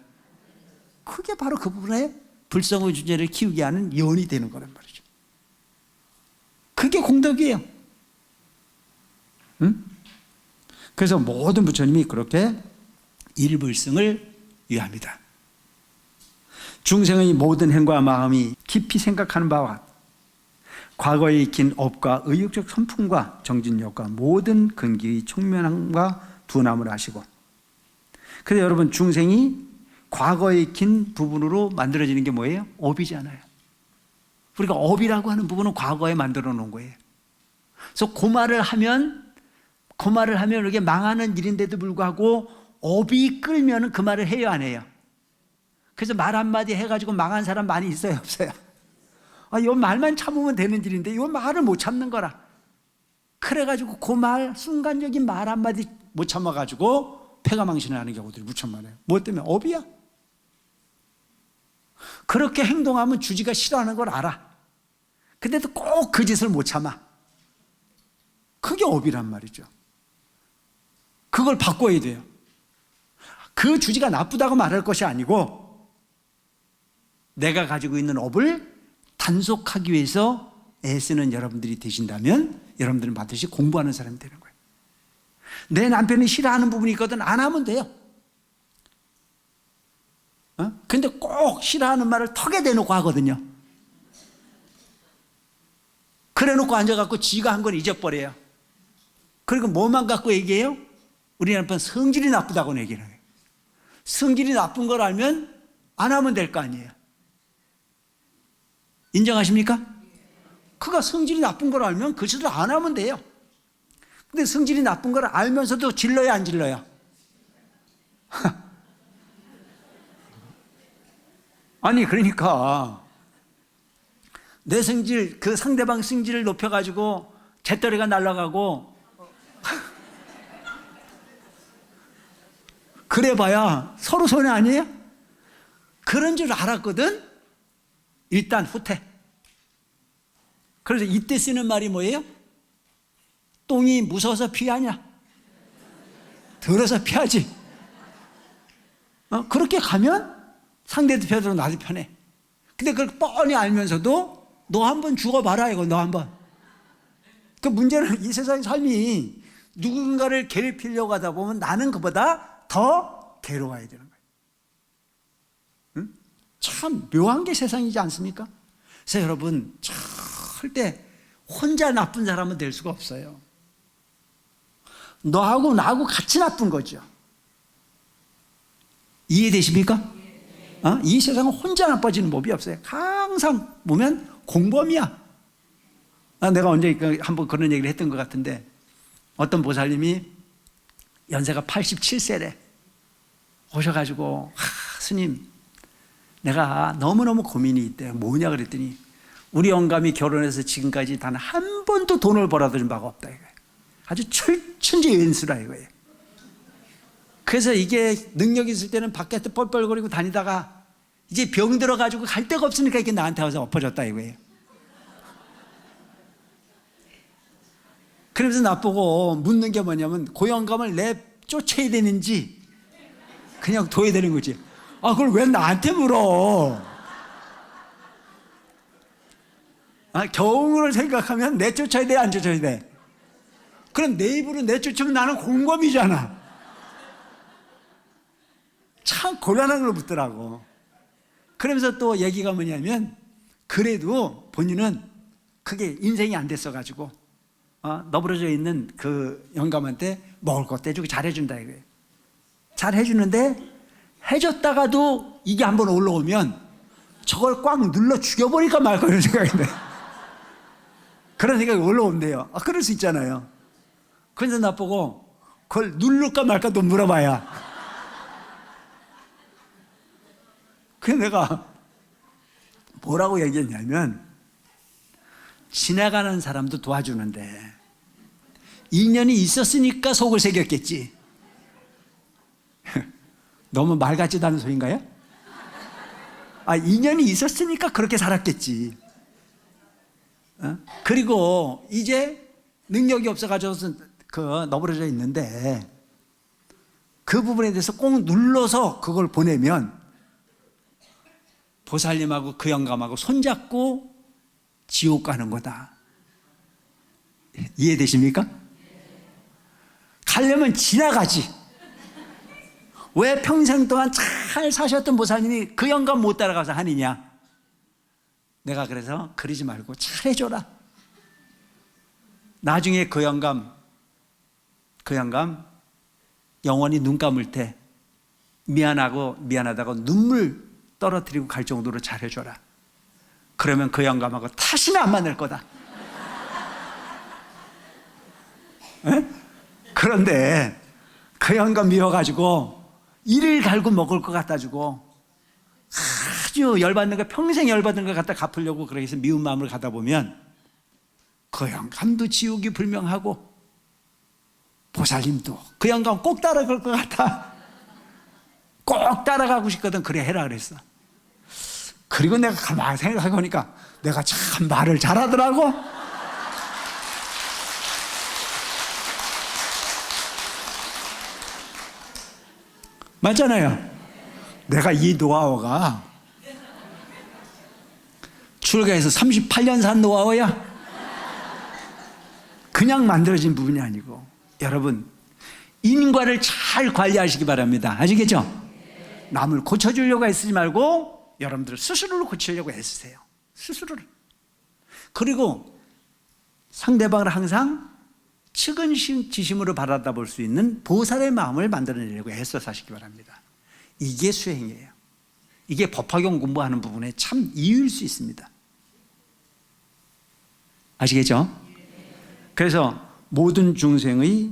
그게 바로 그 부분에 불성의 주제를 키우게 하는 연이 되는 거란 말이죠. 그게 공덕이에요. 응? 그래서 모든 부처님이 그렇게 일불승을 위합니다. 중생의 모든 행과 마음이 깊이 생각하는 바와 과거에 익힌 업과 의욕적 선풍과 정진력과 모든 근기의 총명함과 둔함을 하시고, 그래서 여러분, 중생이 과거에 익힌 부분으로 만들어지는 게 뭐예요? 업이잖아요. 우리가 업이라고 하는 부분은 과거에 만들어 놓은 거예요. 그래서 그 말을 하면 이게 망하는 일인데도 불구하고 업이 끌면 그 말을 해요, 안 해요? 그래서 말 한마디 해가지고 망한 사람 많이 있어요, 없어요? 아, 이 말만 참으면 되는 일인데 이 말을 못 참는 거라. 그래가지고 그 말, 순간적인 말 한마디 못 참아가지고 폐가망신을 하는 경우들이 무척 많아요. 뭐 때문에? 업이야. 그렇게 행동하면 주지가 싫어하는 걸 알아. 근데도 꼭 그 짓을 못 참아. 그게 업이란 말이죠. 그걸 바꿔야 돼요. 그 주지가 나쁘다고 말할 것이 아니고, 내가 가지고 있는 업을 단속하기 위해서 애쓰는 여러분들이 되신다면 여러분들은 반드시 공부하는 사람이 되는 거예요. 내 남편이 싫어하는 부분이 있거든, 안 하면 돼요. 근데 꼭 싫어하는 말을 턱에 대놓고 하거든요. 그래 놓고 앉아갖고 지가 한 건 잊어버려요. 그리고 뭐만 갖고 얘기해요? 우리 남편 성질이 나쁘다고 얘기를 해요. 성질이 나쁜 걸 알면 안 하면 될 거 아니에요. 인정하십니까? 그가 성질이 나쁜 걸 알면 그 짓을 안 하면 돼요. 근데 성질이 나쁜 걸 알면서도 질러야, 안 질러요? 아니 그러니까 내 성질, 그 상대방 성질을 높여가지고 재떨이가 날아가고 그래봐야 서로 손해 아니에요? 그런 줄 알았거든. 일단 후퇴. 그래서 이때 쓰는 말이 뭐예요? 똥이 무서워서 피하냐? 더러서 피하지. 그렇게 가면 상대도 편하고 나도 편해. 근데 그걸 뻔히 알면서도 너 한번 죽어봐라 이거. 너 한번. 그 문제는 이 세상의 삶이 누군가를 괴롭히려고 하다 보면 나는 그보다 더 괴로워야 되는 거예요. 응? 참 묘한 게 세상이지 않습니까? 그래서 여러분 절대 혼자 나쁜 사람은 될 수가 없어요. 너하고 나하고 같이 나쁜 거죠. 이해되십니까? 이 세상은 혼자 나빠지는 법이 없어요. 항상 보면 공범이야. 내가 언제 한번 그런 얘기를 했던 것 같은데 어떤 보살님이 연세가 87세래 오셔가지고 스님 내가 너무너무 고민이 있대요. 뭐냐 그랬더니 우리 영감이 결혼해서 지금까지 단 한 번도 돈을 벌어들인 바가 없다 이거예요. 아주 천지연수라 이거예요. 그래서 이게 능력이 있을 때는 밖에서 뻘뻘거리고 다니다가 이제 병 들어가지고 갈 데가 없으니까 이게 나한테 와서 엎어졌다 이거예요. 그러면서 나보고 묻는 게 뭐냐면 고영감을 내쫓아야 되는지 그냥 둬야 되는 거지. 그걸 왜 나한테 물어? 경을 생각하면 내쫓아야 돼, 안 쫓아야 돼? 그럼 내 입으로 내쫓으면 나는 공범이잖아. 참 곤란한 걸 묻더라고. 그러면서 또 얘기가 뭐냐면 그래도 본인은 그게 인생이 안 됐어가지고 너부러져 있는 그 영감한테 먹을 것도 해주고 잘해준다 이거예요. 잘해주는데 해줬다가도 이게 한번 올라오면 저걸 꽉 눌러 죽여버릴까 말까 이런 생각이 돼. 그런 생각이 올라온대요. 그럴 수 있잖아요. 그래서 나보고 그걸 누를까 말까도 물어봐야. 그래서 내가 뭐라고 얘기했냐면 지나가는 사람도 도와주는데 인연이 있었으니까 속을 새겼겠지. 너무 말 같지도 않은 소리인가요? 인연이 있었으니까 그렇게 살았겠지. 그리고 이제 능력이 없어가지고 너부러져 있는데 그 부분에 대해서 꼭 눌러서 그걸 보내면 보살님하고 그 영감하고 손잡고 지옥 가는 거다. 이해되십니까? 가려면 지나가지. 왜 평생 동안 잘 사셨던 보살님이 그 영감 못 따라가서 하느냐? 내가 그래서 그러지 말고 잘해줘라. 나중에 그 영감 영원히 눈 감을 때 미안하다고 눈물 떨어뜨리고 갈 정도로 잘해줘라. 그러면 그 영감하고 다시는 안 만날 거다. 그런데 그 영감 미워가지고 이를 갈고 먹을 것 갖다 주고 아주 열받는 거 평생 열받는 거 갖다 갚으려고 그렇게 해서 미운 마음을 가다 보면 그 영감도 지옥이 불명하고 보살님도 그 영감 꼭 따라갈 것 같아. 꼭 따라가고 싶거든. 그래 해라 그랬어. 그리고 내가 가만히 생각해 보니까 내가 참 말을 잘하더라고. 맞잖아요. 내가 이 노하우가 출가해서 38년 산 노하우야. 그냥 만들어진 부분이 아니고 여러분 인과를 잘 관리하시기 바랍니다. 아시겠죠? 남을 고쳐주려고 애쓰지 말고 여러분들 스스로를 고치려고 애쓰세요. 스스로를. 그리고 상대방을 항상 측은지심으로 바라볼 수 있는 보살의 마음을 만들어내려고 애써 사시기 바랍니다. 이게 수행이에요. 이게 법화경 공부하는 부분에 참 이유일 수 있습니다. 아시겠죠? 그래서 모든 중생의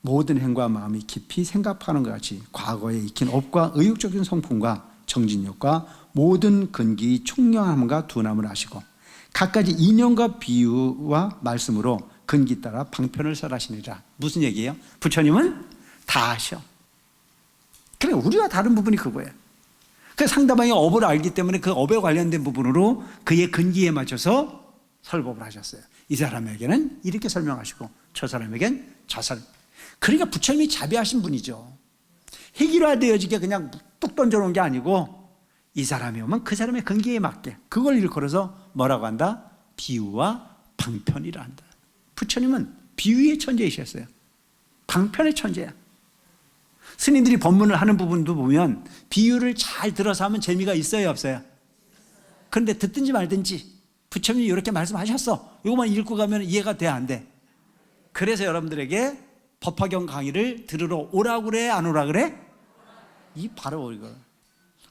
모든 행과 마음이 깊이 생각하는 것 같이 과거에 익힌 업과 의욕적인 성품과 정진욕과 모든 근기 총명함과 둔함을 하시고 각가지 인연과 비유와 말씀으로 근기 따라 방편을 설하시니라. 무슨 얘기예요? 부처님은 다 아셔. 그래, 우리와 다른 부분이 그거예요. 그 상대방의 업을 알기 때문에 그 업에 관련된 부분으로 그의 근기에 맞춰서 설법을 하셨어요. 이 사람에게는 이렇게 설명하시고 저 사람에겐 저 사람. 그러니까 부처님이 자비하신 분이죠. 해결화되어지게 그냥 뚝 던져놓은 게 아니고 이 사람이 오면 그 사람의 근기에 맞게 그걸 일컬어서 뭐라고 한다? 비유와 방편이라 한다. 부처님은 비유의 천재이셨어요. 방편의 천재야. 스님들이 법문을 하는 부분도 보면 비유를 잘 들어서 하면 재미가 있어요, 없어요? 그런데 듣든지 말든지 부처님이 이렇게 말씀하셨어. 이것만 읽고 가면 이해가 돼, 안 돼? 그래서 여러분들에게 법화경 강의를 들으러 오라고 그래, 안 오라 그래? 이 바로 이거.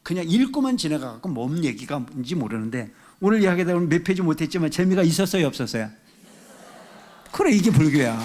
그냥 읽고만 지나가고 뭔 얘기가 뭔지 모르는데 오늘 이야기하다 보면 몇 페이지 못했지만 재미가 있었어요, 없었어요? 그래, 이게 불교야.